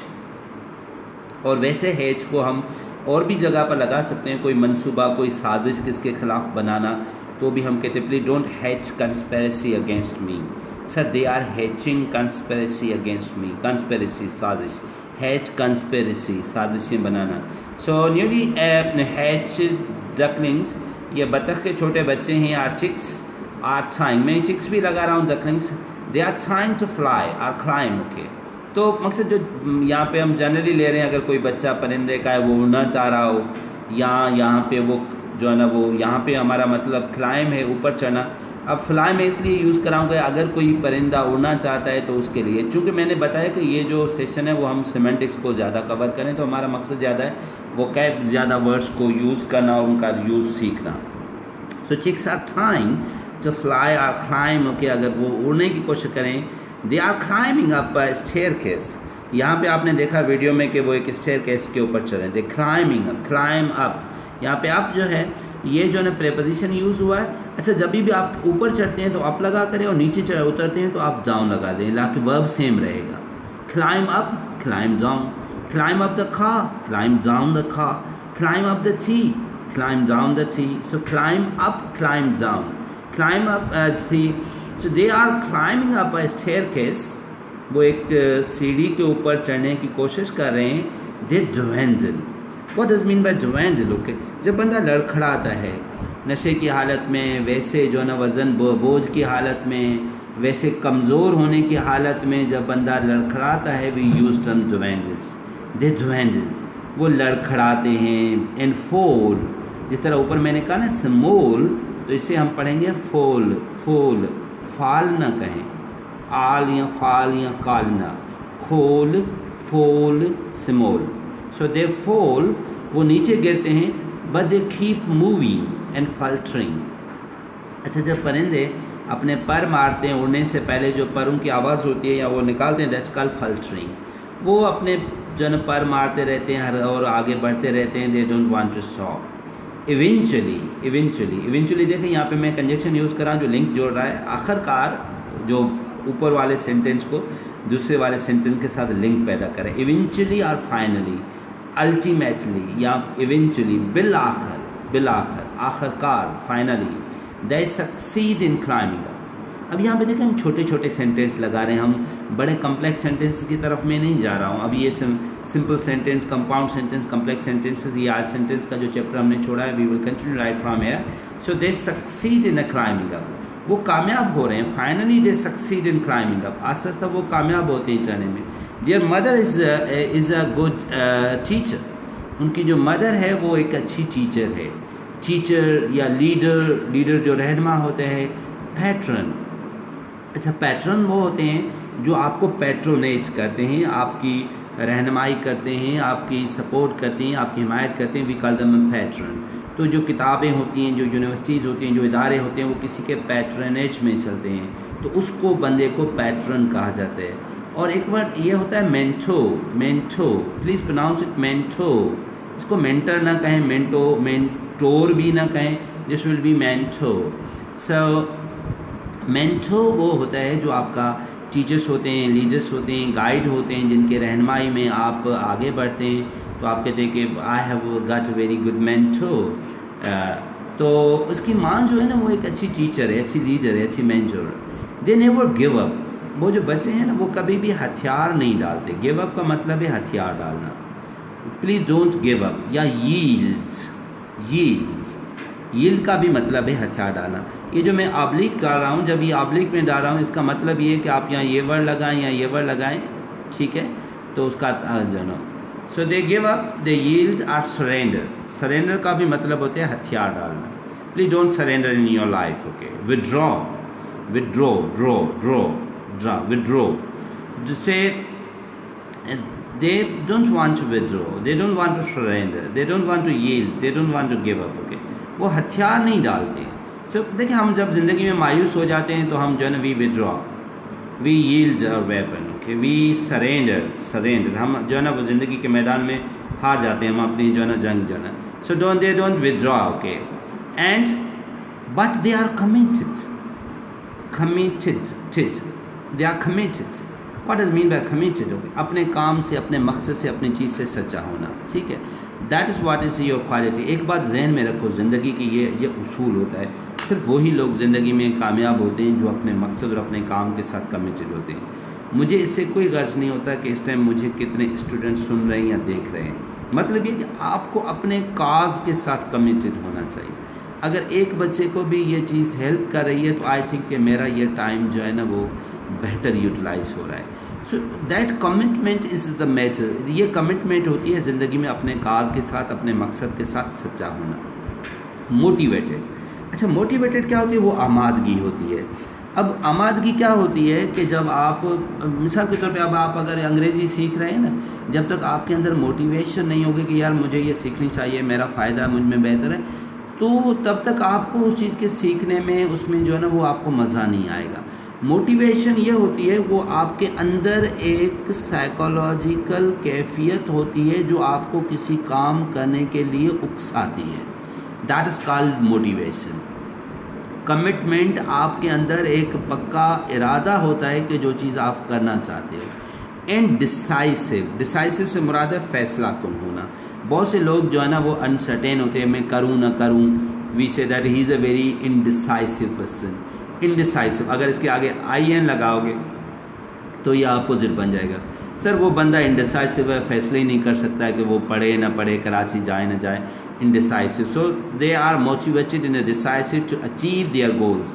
और वैसे हैच को हम और भी जगह पर लगा सकते हैं, कोई मंसूबा, कोई साजिश किसके खिलाफ बनाना, तो भी हम कहते हैं please don't hatch conspiracy against me. Sir, they are hatching conspiracy against me. Conspiracy, साजिश, हैच, कंस्पिरेसी, साजिशें बनाना. सो न्यूली हैच डकलिंग्स, ये बतख के छोटे बच्चे हैं, आर चिक्स आर ट्राइंग. मैं चिक्स भी लगा रहा हूँ, ducklings, they are trying to fly or climb. Okay, तो मकसद जो यहाँ पे हम जनरली ले रहे हैं, अगर कोई बच्चा परिंदे का है, वो उड़ना चाह रहा हो, या यहाँ पे वो जो है ना, वो यहाँ पे हमारा मतलब क्लाइम है, ऊपर चढ़ना. अब फ्लाई मैं इसलिए यूज़ कराऊंगा अगर कोई परिंदा उड़ना चाहता है तो उसके लिए, चूँकि मैंने बताया कि ये जो सेशन है वो हम सिमेंटिक्स को ज़्यादा कवर करें, तो हमारा मकसद ज़्यादा है वो कैब ज़्यादा वर्ड्स को यूज़ करना और उनका यूज़ सीखना. So chicks are trying to fly or climb. Okay, अगर वो उड़ने की कोशिश करें, they are climbing up a staircase. यहाँ पे आपने देखा वीडियो में कि वो एक स्टेयरकेस के ऊपर चल रहे हैं. दे क्लाइमिंग अप, क्लाइम अप. यहाँ पे अप जो है, ये जो है ना प्रेपोजिशन यूज़ हुआ है. अच्छा, जब भी आप ऊपर चढ़ते हैं तो अप लगा करें, और नीचे चढ़ उतरते हैं तो आप डाउन लगा दें, ताकि वर्ब सेम रहेगा. Climb up, climb down. Climb up the car, climb down the car. Climb up the tree, climb down the tree. So climb up, climb down. Climb up a tree. So they are climbing up a staircase. वो एक सीढ़ी के ऊपर चढ़ने की कोशिश कर रहे हैं. They dwindle. What does mean by dwindle? Okay, जब बंदा लड़खड़ाता है नशे की हालत में, वैसे जो है ना वज़न बोझ की हालत में, वैसे कमज़ोर होने की हालत में जब बंदा लड़खड़ाता है, we use term dwindles. They dwindle. वो लड़खड़ाते हैं. And fall. जिस तरह ऊपर मैंने कहा ना small, तो इसे हम पढ़ेंगे फोल. फोल, फाल ना कहें, आल या फाल या काल ना. खोल, फोल, स्मॉल. सो दे फोल, वो नीचे गिरते हैं, but they keep moving and fluttering. अच्छा, जब परिंदे अपने पर मारते हैं उड़ने से पहले, जो परों की आवाज़ होती है या वो निकालते हैं, दैट्स कॉल्ड फल्टरिंग. वो अपने जो है पर मारते रहते हैं और आगे बढ़ते रहते हैं. They don't want to stop. Eventually देखें, यहाँ पे मैं कंजक्शन यूज़ कर रहा हूँ जो लिंक जोड़ रहा है. आखिरकार जो ऊपर वाले सेंटेंस को दूसरे वाले सेंटेंस के साथ लिंक पैदा करें. इवेंचुअली और फाइनली, अल्टीमेटली या इवेंचुअली, बिलाखिर, आखिरकार, finally. They succeed in climbing. अब यहाँ पे देखें, हम छोटे छोटे सेंटेंस लगा रहे हैं, हम बड़े कम्प्लेक्स सेंटेंस की तरफ मैं नहीं जा रहा हूँ. अब ये simple sentence, compound sentence, complex sentences, ये आज सेंटेंस का जो चैप्टर हमने छोड़ा है, we will continue right from here. So they succeed in the climbing up. वो कामयाब हो रहे हैं. Finally they succeed in climbing up. आस्ते आस्ते वो कामयाब होते हैं चढ़ने में. Their mother is a good teacher. उनकी जो मदर है वो एक अच्छी टीचर है. टीचर या लीडर जो रहनुमा होते हैं. पैट्रन. अच्छा, पैट्रन वो होते हैं जो आपको पैट्रोनेज करते हैं, आपकी रहनुमाई करते हैं, आपकी सपोर्ट करते हैं, आपकी हिमायत करते हैं. We call them patron. तो जो किताबें होती हैं, जो यूनिवर्सिटीज़ होती हैं, जो इदारे होते हैं, वो किसी के पैट्रनेज में चलते हैं, तो उसको बंदे को पैट्रन कहा जाता है. और एक वर्ड ये होता है mentor. Please pronounce it mentor. इसको मेंटर ना कहें, मेंटोर भी ना कहें. This will be mentor. So mentor वो होता है जो आपका टीचर्स होते हैं, लीडर्स होते हैं, गाइड होते हैं, जिनके रहनुमाई में आप आगे बढ़ते हैं. तो आप कहते हैं कि I have got a very good mentor. तो उसकी माँ जो है ना, वो एक अच्छी टीचर है, अच्छी लीडर है, अच्छी mentor. They never give up. वो जो बच्चे हैं ना वो कभी भी हथियार नहीं डालते। गिव अप का मतलब है हथियार डालना। Please don't give up. या यील्ड का भी मतलब है हथियार डालना। ये जो मैं ऑब्लिक डाल रहा हूँ, जब ये ऑब्लिक में डाल रहा हूँ, इसका मतलब ये है कि आप यहाँ ये वर्ड लगाएं या ये वर्ड लगाएं, ठीक है, तो उसका जो ना। So they give up, they yield और सरेंडर। सरेंडर का भी मतलब होता है हथियार डालना। Please don't surrender in your life. Okay, withdraw जिससे they don't want to withdraw, they don't want to surrender, they don't want to yield, they don't want to give up. Okay, वो हथियार नहीं डालते। So देखिए, हम जब ज़िंदगी में मायूस हो जाते हैं तो हम जो है ना we withdraw, we yield our weapon, okay, we surrender, हम जो है ना वो ज़िंदगी के मैदान में हार जाते हैं, हम अपनी जो है ना जंग जो है ना। So they don't withdraw, okay, and but they are committed, they are committed. What does mean by committed? Okay, अपने काम से, अपने मकसद से, अपनी चीज़ से सच्चा होना, ठीक है, that is what is your quality. एक बात जहन में रखो, ज़िंदगी की ये उसूल होता है, सिर्फ वही लोग ज़िंदगी में कामयाब होते हैं जो अपने मकसद और अपने काम के साथ कमिटेड होते हैं। मुझे इससे कोई गर्ज नहीं होता कि इस टाइम मुझे कितने स्टूडेंट सुन रहे हैं या देख रहे हैं। मतलब ये कि आपको अपने काज के साथ कमिटेड होना चाहिए। अगर एक बच्चे को भी ये चीज़ हेल्प कर रही है तो आई थिंक कि मेरा ये टाइम जो है ना वो बेहतर यूटिलाइज हो रहा है। So that commitment is the matter. ये कमिटमेंट होती है ज़िंदगी में अपने काज के साथ, अपने मकसद के साथ सच्चा होना। मोटिवेटेड, अच्छा मोटिवेटेड क्या होती है? वो आमादगी होती है। अब आमादगी क्या होती है कि जब आप मिसाल के तौर पे अब आप अगर अंग्रेज़ी सीख रहे हैं ना, जब तक आपके अंदर मोटिवेशन नहीं होगी कि यार मुझे ये सीखनी चाहिए, मेरा फ़ायदा मुझ में बेहतर है, तो तब तक आपको उस चीज़ के सीखने में, उसमें जो है ना वो आपको मज़ा नहीं आएगा। मोटिवेशन ये होती है, वो आपके अंदर एक साइकोलॉजिकल कैफियत होती है जो आपको किसी काम करने के लिए उकसाती है। That is called motivation. Commitment आपके अंदर एक पक्का इरादा होता है कि जो चीज़ आप करना चाहते हो। एंड डिसाइसिव से मुराद है फैसला कुन होना। बहुत से लोग जो है ना वो अनसर्टेन होते हैं, मैं करूँ ना करूँ। We say that he is a very indecisive person. Indecisive, अगर इसके आगे IN लगाओगे तो ये अपोजिट बन जाएगा। सर वो बंदा इनडिसाइसिव है, फैसले ही नहीं कर सकता है कि वो पढ़े ना पढ़े, कराची जाए ना जाए। Indecisive, so they are motivated in a decisive to achieve their goals.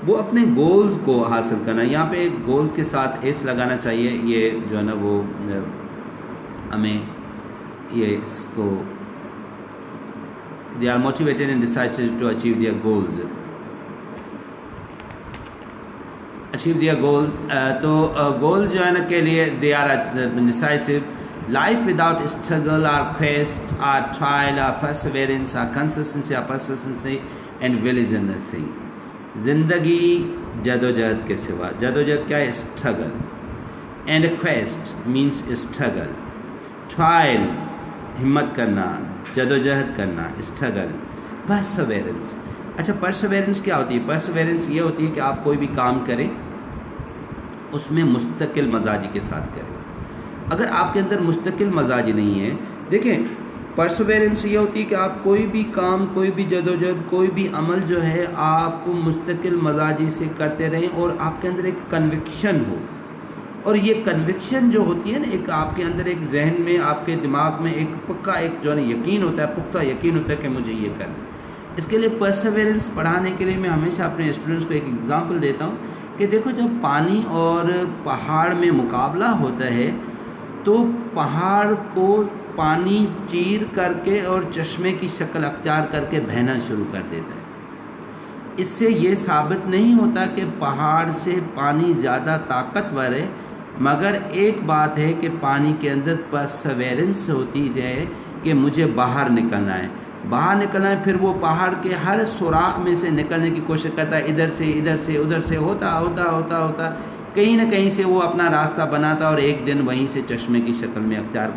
वो अपने गोल्स को हासिल करना। यहाँ पे गोल्स के साथ एस लगाना चाहिए। ये जो है ना वो हमें ये इसको, they are motivated in decisive to achieve their goals, achieve their goals. तो गोल्स जो है ना के लिए they are decisive. Life without struggle or quest or trial or perseverance or consistency and will is nothing. जिंदगी जदोजहद के सिवा, जदोजहद क्या है? Struggle. And quest means struggle. Trial हिम्मत करना, जदोजहद करना, स्ट्रगल। परसिवेरेंस, अच्छा परसिवेरेंस क्या होती है? परसिवेरेंस ये होती है कि आप कोई भी काम करें उसमें मुस्तकिल मजाजी के साथ करें। अगर आपके अंदर मुस्तकिल मजाजी नहीं है, देखें परसिवेरेंस ये होती है कि आप कोई भी काम, कोई भी जदोजहद, कोई भी अमल जो है आप मुस्तकिल मजाजी से करते रहें और आपके अंदर एक कन्विक्शन हो। और ये कन्विक्शन जो होती है ना, एक आपके अंदर एक जहन में, आपके दिमाग में एक पक्का एक जो है यकीन होता है, पुख्ता यकीन होता है कि मुझे ये करना है। इसके लिए परसिवेरेंस पढ़ाने के लिए मैं हमेशा अपने स्टूडेंट्स को एक एग्जांपल देता हूँ कि देखो जब पानी और पहाड़ में मुकाबला होता है तो पहाड़ को पानी चीर करके और चश्मे की शक्ल अख्तियार करके बहना शुरू कर देता है। इससे ये साबित नहीं होता कि पहाड़ से पानी ज़्यादा ताकतवर है, मगर एक बात है कि पानी के अंदर परसिवेरेंस होती है कि मुझे बाहर निकलना है, बाहर निकलना है। फिर वो पहाड़ के हर सुराख में से निकलने की कोशिश करता है, इधर से इधर से उधर से, होता होता होता होता कहीं ना कहीं से वो अपना रास्ता बनाता और एक दिन वहीं से चश्मे की शक्ल में अख्तियार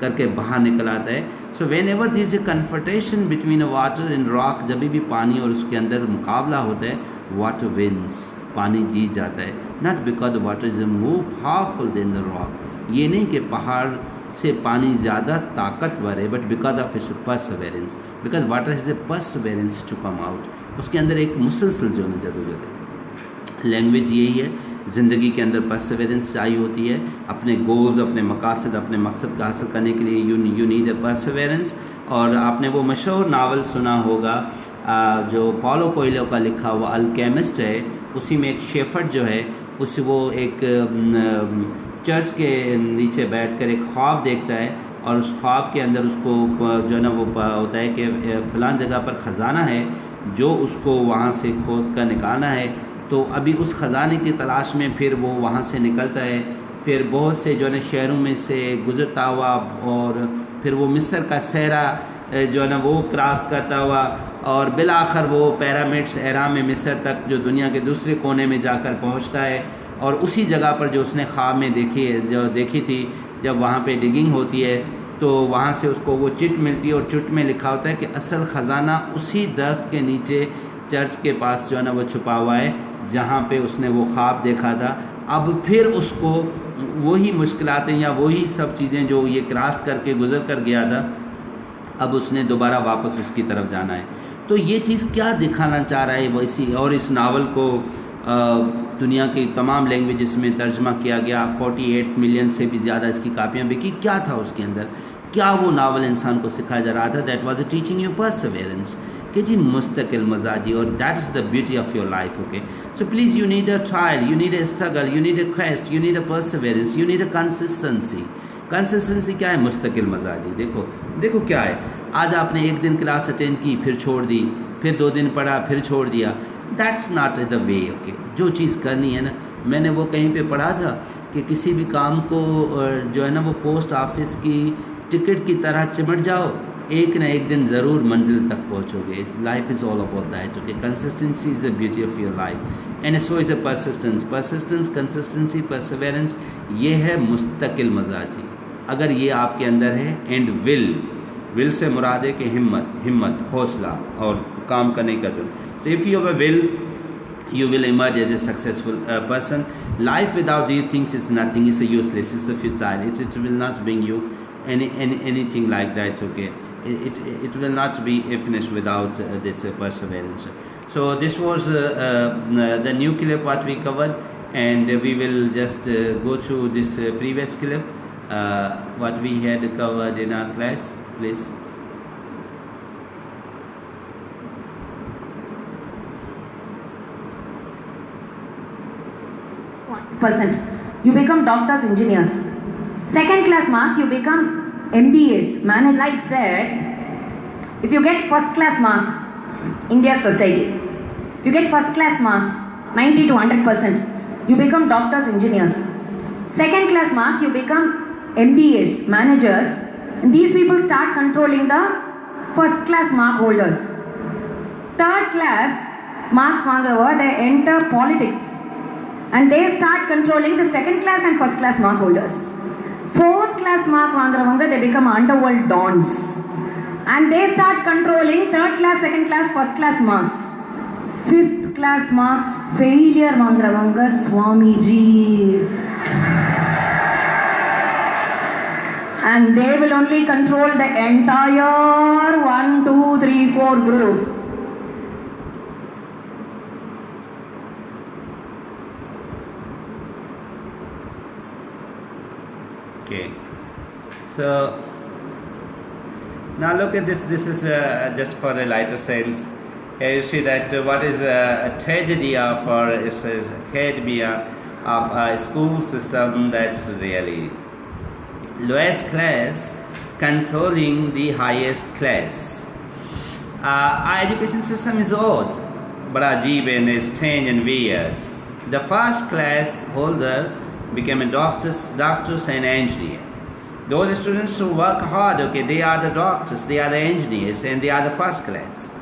करके बाहर निकल आता है। So when ever this A confrontation between a water and rock, जब भी पानी और उसके अंदर मुकाबला होता है, वाटर विन्स, पानी जीत जाता है। Not because the water is more powerful than the rock, ये नहीं कि पहाड़ से पानी ज़्यादा ताकतवर है, but because of its perseverance, because water is a perseverance to come out. उसके अंदर एक मुसलसल जो है जदोजहद है। लैंग्वेज यही है, ज़िंदगी के अंदर परसेवरेंस चाहिए होती है, अपने गोल्स, अपने मकासद, अपने मकसद का हासिल करने के लिए यू नीड अ परसेवरेंस। और आपने वो मशहूर नावल सुना होगा जो पॉलो कोयलो का लिखा हुआ अल्केमिस्ट है, उसी में एक शेफर्ड जो है उस वो एक चर्च के नीचे बैठकर एक ख्वाब देखता है और उस ख्वाब के अंदर उसको जो है ना वो होता है कि फ़लाँ जगह पर ख़जाना है जो उसको वहाँ से खोद कर निकालना है। तो अभी उस ख़जाने की तलाश में फिर वो वहाँ से निकलता है, फिर बहुत से जो है ना शहरों में से गुज़रता हुआ और फिर वो मिस्र का सहरा जो है ना वो क्रॉस करता हुआ और बिलाखिर वो पिरामिड्स एहराम मिस्र तक जो दुनिया के दूसरे कोने में जाकर पहुंचता है। और उसी जगह पर जो उसने ख्वाब में देखी थी, जब वहाँ पे डिगिंग होती है तो वहाँ से उसको वो चिट मिलती है और चिट में लिखा होता है कि असल ख़जाना उसी दरख्त के नीचे चर्च के पास जो है ना वो छुपा हुआ है जहाँ पे उसने वो ख्वाब देखा था। अब फिर उसको वही मुश्किलातें या वही सब चीज़ें जो ये क्रॉस करके गुज़र कर गया था, अब उसने दोबारा वापस उसकी तरफ जाना है। तो ये चीज़ क्या दिखाना चाह रहा है वैसी, और इस नावल को दुनिया की तमाम लैंग्वेजेस में तर्जमा किया गया, 48 मिलियन से भी ज़्यादा इसकी कापियाँ बिकी। क्या था उसके अंदर, क्या वो नावल इंसान को सिखाया जा रहा था? That was a teaching you Perseverance, कि जी मुस्तकिल मजाजी, और that is the beauty of your life. Okay, so please you need a trial, you need a struggle, you need a quest, you need a Perseverance, you need a consistency. Consistency क्या है? मुस्तकिल मजाजी। देखो क्या है, आज आपने एक दिन क्लास अटेंड की फिर छोड़ दी, फिर 2 दिन पढ़ा फिर छोड़ दिया, that's not the way. Okay, जो चीज़ करनी है ना, मैंने वो कहीं पे पढ़ा था कि किसी भी काम को जो है ना वो पोस्ट ऑफिस की टिकट की तरह चिमट जाओ, एक ना एक दिन ज़रूर मंजिल तक पहुँचोगे। Life is all about that. Okay, consistency is the beauty of your life and so is a persistence. Consistency, perseverance, ये है मुस्तकिल मजाजी। अगर ये आपके अंदर है, एंड विल से मुराद है कि हिम्मत, हौसला और काम करने का जो। So if you have a will, you will emerge as a successful person. Life without these things is nothing. It's a useless. It's a futile. It will not bring you anything like that. Okay, it will not be finished without this perseverance. So this was the new clip what we covered, and we will just go through this previous clip what we had covered in our class. Please. You become doctors, engineers. Second class marks, you become MBAs. Man, like said, if you get first class marks, India's society. If you get first class marks, 90 to 100%, you become doctors, engineers. Second class marks, you become MBAs, managers. And these people start controlling the first class mark holders. Third class marks vangrava, they enter politics. And they start controlling the second class and first class mark holders. Fourth class mark vaangravanga, they become underworld dons. And they start controlling third class, second class, first class marks. Fifth class marks, failure vaangravanga, Swamijis. And they will only control the entire 1, 2, 3, 4 groups. Okay, so now look at this. This is just for a lighter sense. Here you see that what is a tragedy of our academia, of our school system, that's really lowest class controlling the highest class. Our education system is odd, but ajeeb and strange and weird. The first class holder became a doctors and engineer. Those students who work hard, okay, they are the doctors, they are the engineers, and they are the first class.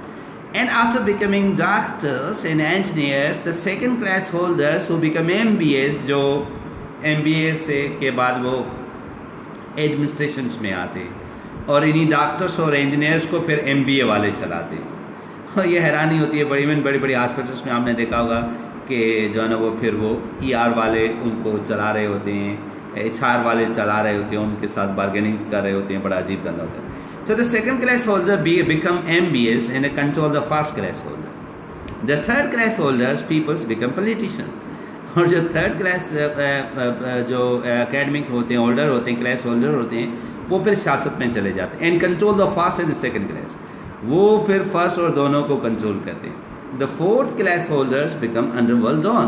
And after becoming doctors and engineers, the second class holders who become MBAs, जो MBA से के बाद वो एडमिनिस्ट्रेशंस में आते, और इन्हीं डॉक्टर्स और इंजीनियर्स को फिर MBA वाले चलाते। और ये हैरानी होती है, बड़ी बड़ी हॉस्पिटल्स में आपने देखा होगा कि जो है ना वो फिर वो ER वाले उनको चला रहे होते हैं, HR वाले चला रहे होते हैं, उनके साथ बार्गेनिंग कर रहे होते हैं, बड़ा अजीब धंधा होता है। So the second class holder become MBAs and control the first class holder. The third class holders peoples become politician. और जो थर्ड क्लास जो एकेडमिक होते हैं, होल्डर होते हैं, क्लास होल्डर होते हैं, वो फिर सियासत में चले जाते हैं। And control the first and the second class, वो फिर फर्स्ट और दोनों को कंट्रोल करते हैं। The fourth class holders become underworld don,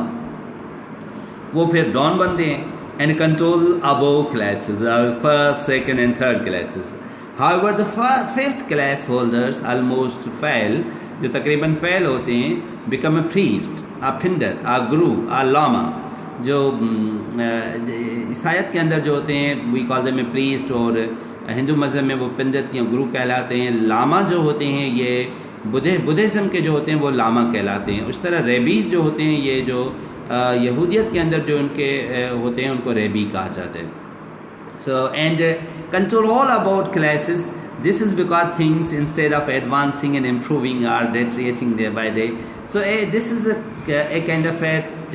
वो फिर डॉन बनते हैं and control above classes, first second and third classes. However the fifth class holders almost fail, जो तकरीबन फेल होते हैं, बिकम अ प्रीस्ट, अ पिंडर, अ गुरु, अ लामा। जो ईसाइत के अंदर जो होते हैं we call them a priest, और हिंदू मज़हब में वो पंडित या गुरु कहलाते हैं। लामा जो होते हैं ये बुद्धिज़्म के जो होते हैं वो लामा कहलाते हैं। उस तरह रेबीज़ जो होते हैं, ये जो यहूदियत के अंदर जो उनके होते हैं उनको रेबी कहा जाता है। So and control all about classes. This is because things instead of advancing and improving are deteriorating day by day. So this is a kind of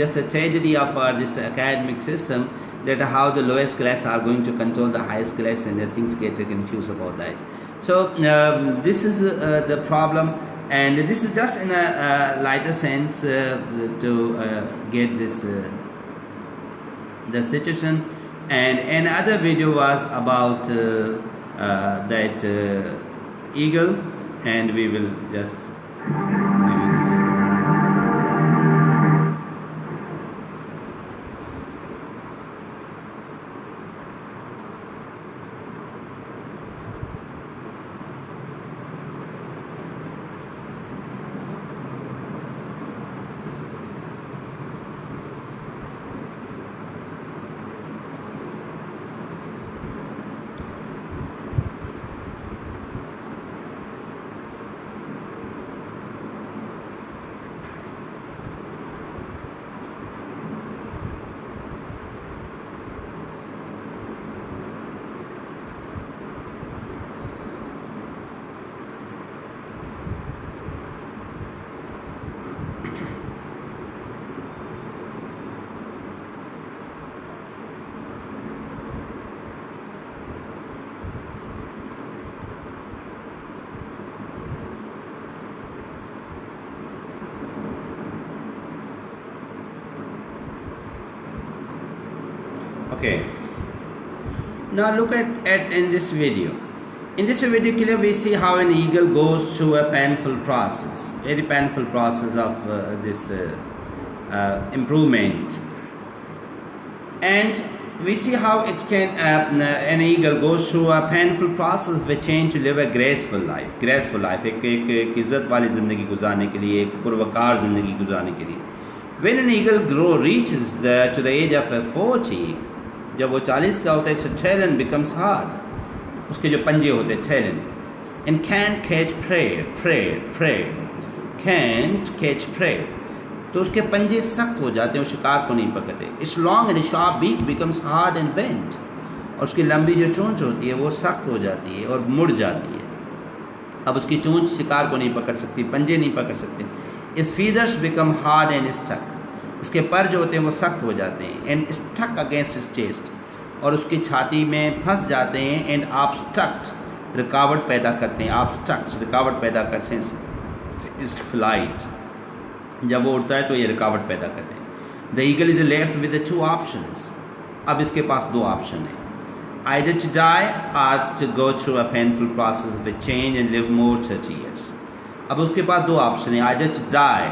just a tragedy of this academic system, that how the lowest class are going to control the highest class, and the things get confused about that. So this is the problem, and this is just in a lighter sense to get this the situation. And another video was about that eagle, and we will just review this. Okay, now look at in this video. In this video clear we see how an eagle goes through a painful process, very painful process of this improvement, and we see how it can an eagle goes through a painful process with change to live a graceful life. Graceful life, एक इज्जत वाली ज़िंदगी गुजारने के लिए, एक पुरवकार ज़िंदगी गुजारने के लिए. When an eagle reaches to the age of 40, जब वो 40 का होता है, so talon becomes hard. उसके जो पंजे होते हैं talon, and can't catch prey, can't catch prey. तो उसके पंजे सख्त हो जाते हैं, वो शिकार को नहीं पकड़ते. Its long and sharp beak becomes hard and bent. और उसकी लंबी जो चोंच होती है वो सख्त हो जाती है और मुड़ जाती है. अब उसकी चोंच शिकार को नहीं पकड़ सकती, पंजे नहीं पकड़ सकते. Its feathers become hard and stuck. उसके पर जो होते हैं वो सख्त हो जाते हैं, and stuck against his chest, और उसकी छाती में फंस जाते हैं, and obstruct, रुकावट पैदा करते हैं. obstruct, रुकावट पैदा करते हैं. इस flight, जब वो उड़ता है तो ये रुकावट पैदा करते हैं. The eagle is left with the two options. अब इसके पास दो ऑप्शन है, either to die or to go through a painful process of a change and live more 30 years. अब उसके पास दो ऑप्शन है, either to die,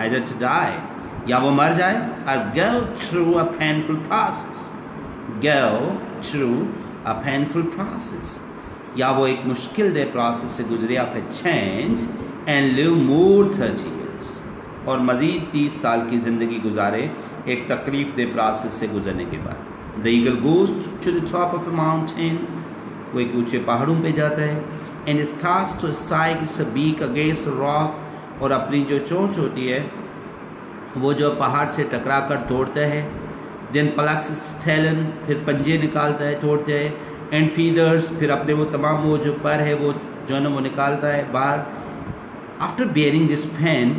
either to die, या वो मर जाए, or go through a painful process, या वो एक मुश्किल दे प्रोसेस से गुजरे of a change and live more 30 years, और मज़ीद 30 साल की ज़िंदगी गुजारे एक तकलीफ दे प्रोसेस से गुजरने के बाद. The eagle goes to the top of a mountain, वो एक ऊंचे पहाड़ों पे जाता है, and starts to strike its beak against a rock, और अपनी जो चोंच होती है वो जो पहाड़ से टकरा कर तोड़ता है. then plucks its talon, फिर पंजे निकालता है, तोड़ता है, and feathers, फिर अपने वो तमाम वो जो पर है वो जो है ना वो निकालता है बाहर. after bearing this pain,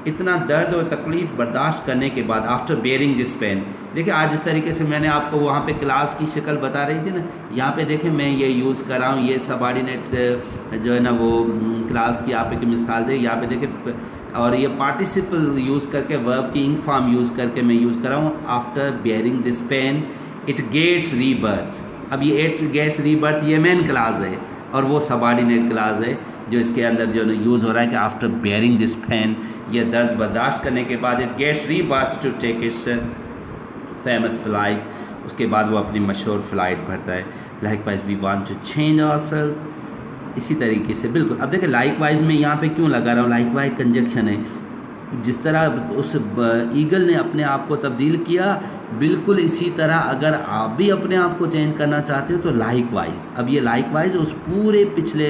इतना दर्द और तकलीफ़ बर्दाश्त करने के बाद, after bearing this pain, देखिए आज जिस तरीके से मैंने आपको वहाँ पे क्लास की शक्ल बता रही थी ना, यहाँ पे देखें मैं ये यूज़ कर रहा हूँ, ये सबऑर्डिनेट जो है ना वो क्लास की आप एक मिसाल दे, यहाँ पे देखें, और ये पार्टिसिपल यूज़ करके वर्ब की इंग फॉर्म यूज़ करके मैं यूज़ कर रहा हूँ। After bearing this pain it gets rebirth. अब ये इट्स गेट्स रीबर्थ ये मेन क्लास है और वो सबऑर्डिनेट क्लास है जो इसके अंदर जो यूज़ हो रहा है कि आफ्टर बियरिंग दिस पेन, ये दर्द बर्दाश्त करने के बाद it gets rebirth to take its famous flight, उसके बाद वो अपनी मशहूर फ़्लाइट भरता है। Likewise we want to change ourself, इसी तरीके से बिल्कुल। अब देखिए लाइकवाइज में यहाँ पे क्यों लगा रहा हूँ, लाइकवाइज कंजक्शन है, जिस तरह उस ईगल ने अपने आप को तब्दील किया, बिल्कुल इसी तरह अगर आप भी अपने आप को चेंज करना चाहते हो तो लाइकवाइज। अब ये लाइकवाइज उस पूरे पिछले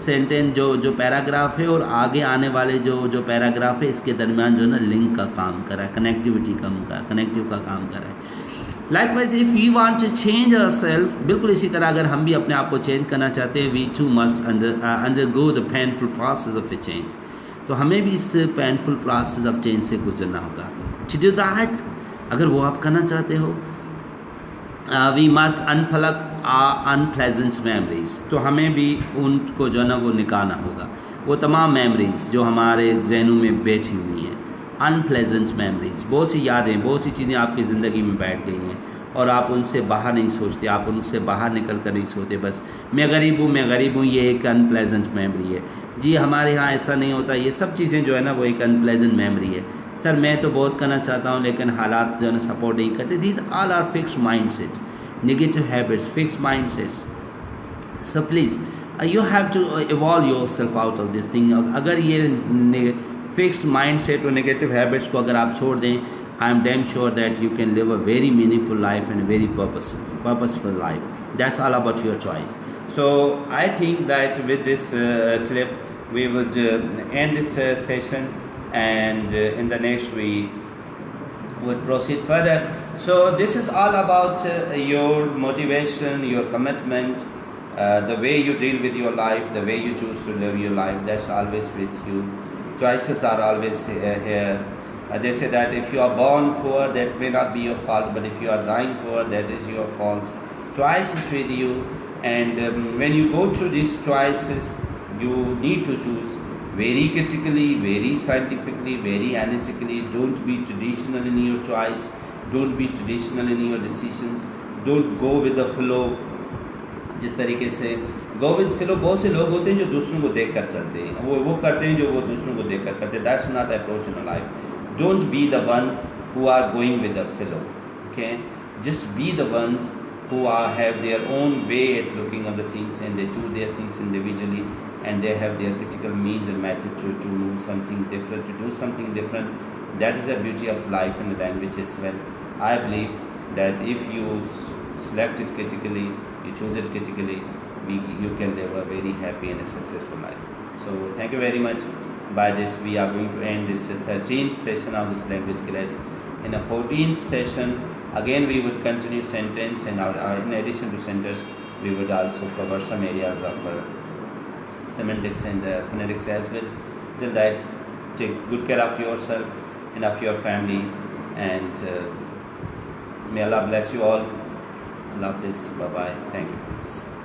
सेंटेंस जो पैराग्राफ है और आगे आने वाले जो पैराग्राफ है इसके दरमियान जो है ना लिंक का काम कर रहा है, कनेक्टिव का काम कर रहा है। Likewise if we want to change ourself, बिल्कुल इसी तरह अगर हम भी अपने आप को चेंज करना चाहते हैं, we too must undergo the painful process of a change, तो हमें भी इस पेनफुल प्रोसेस ऑफ चेंज से गुजरना होगा। टू डू दैट, अगर वो आप करना चाहते हो, we must unplug unpleasant memories, तो हमें भी उनको जो है ना वो निकालना होगा, वो तमाम मेमोरीज जो हमारे जहनों में बैठी हुई हैं, अनप्लेजेंट मेमोरीज, बहुत सी यादें, बहुत सी चीज़ें आपकी ज़िंदगी में बैठ गई हैं और आप उनसे बाहर नहीं सोचते, आप उनसे बाहर निकल कर नहीं सोते, बस मैं गरीब हूँ, ये एक अनप्लेजेंट मेमोरी है। जी हमारे यहाँ ऐसा नहीं होता, ये सब चीज़ें जो है ना वो एक अनप्लेजेंट मेमोरी है। सर मैं तो बहुत करना चाहता हूँ लेकिन हालात जो है ना सपोर्ट नहीं करते। These all are fixed mindset, negative habits, fixed mindsets. So please you have to evolve yourself out of this thing. अगर ये फिक्स्ड माइंडसेट और नेगेटिव हैबिट्स को अगर आप छोड़ दें, I am damn sure that you can live a very meaningful life and a very purposeful life. That's all about your choice. So I think that with this clip we would end this session, and in the next we would proceed further. So this is all about your motivation, your commitment, the way you deal with your life, the way you choose to live your life. That's always with you. Choices are always here. They say that if you are born poor, that may not be your fault, but if you are dying poor, that is your fault. Choice is with you, and when you go through these choices, you need to choose very critically, very scientifically, very analytically. Don't be traditional in your choice, don't be traditional in your decisions, don't go with the flow. जिस तरीके से go with flow, बहुत से लोग होते हैं जो दूसरों को देख कर चलते हैं, वो करते हैं जो वो दूसरों को देख कर करते हैं। That's not approach in life. Don't be the one who are going with the flow, okay? Just be the ones who have their own way at looking at the things, and they choose their things individually, and they have their critical means and method to do something different, to do something different. That is the beauty of life and the language as well. I believe that if you select it critically, you choose it critically, you can live a very happy and a successful life. So thank you very much. By this we are going to end this 13th session of this language class. In a 14th session again we would continue sentence, and in addition to sentence we would also cover some areas of semantics and phonetics as well. Till that, take good care of yourself and of your family, and may Allah bless you all. Allah Hafiz. Bye bye. Thank you.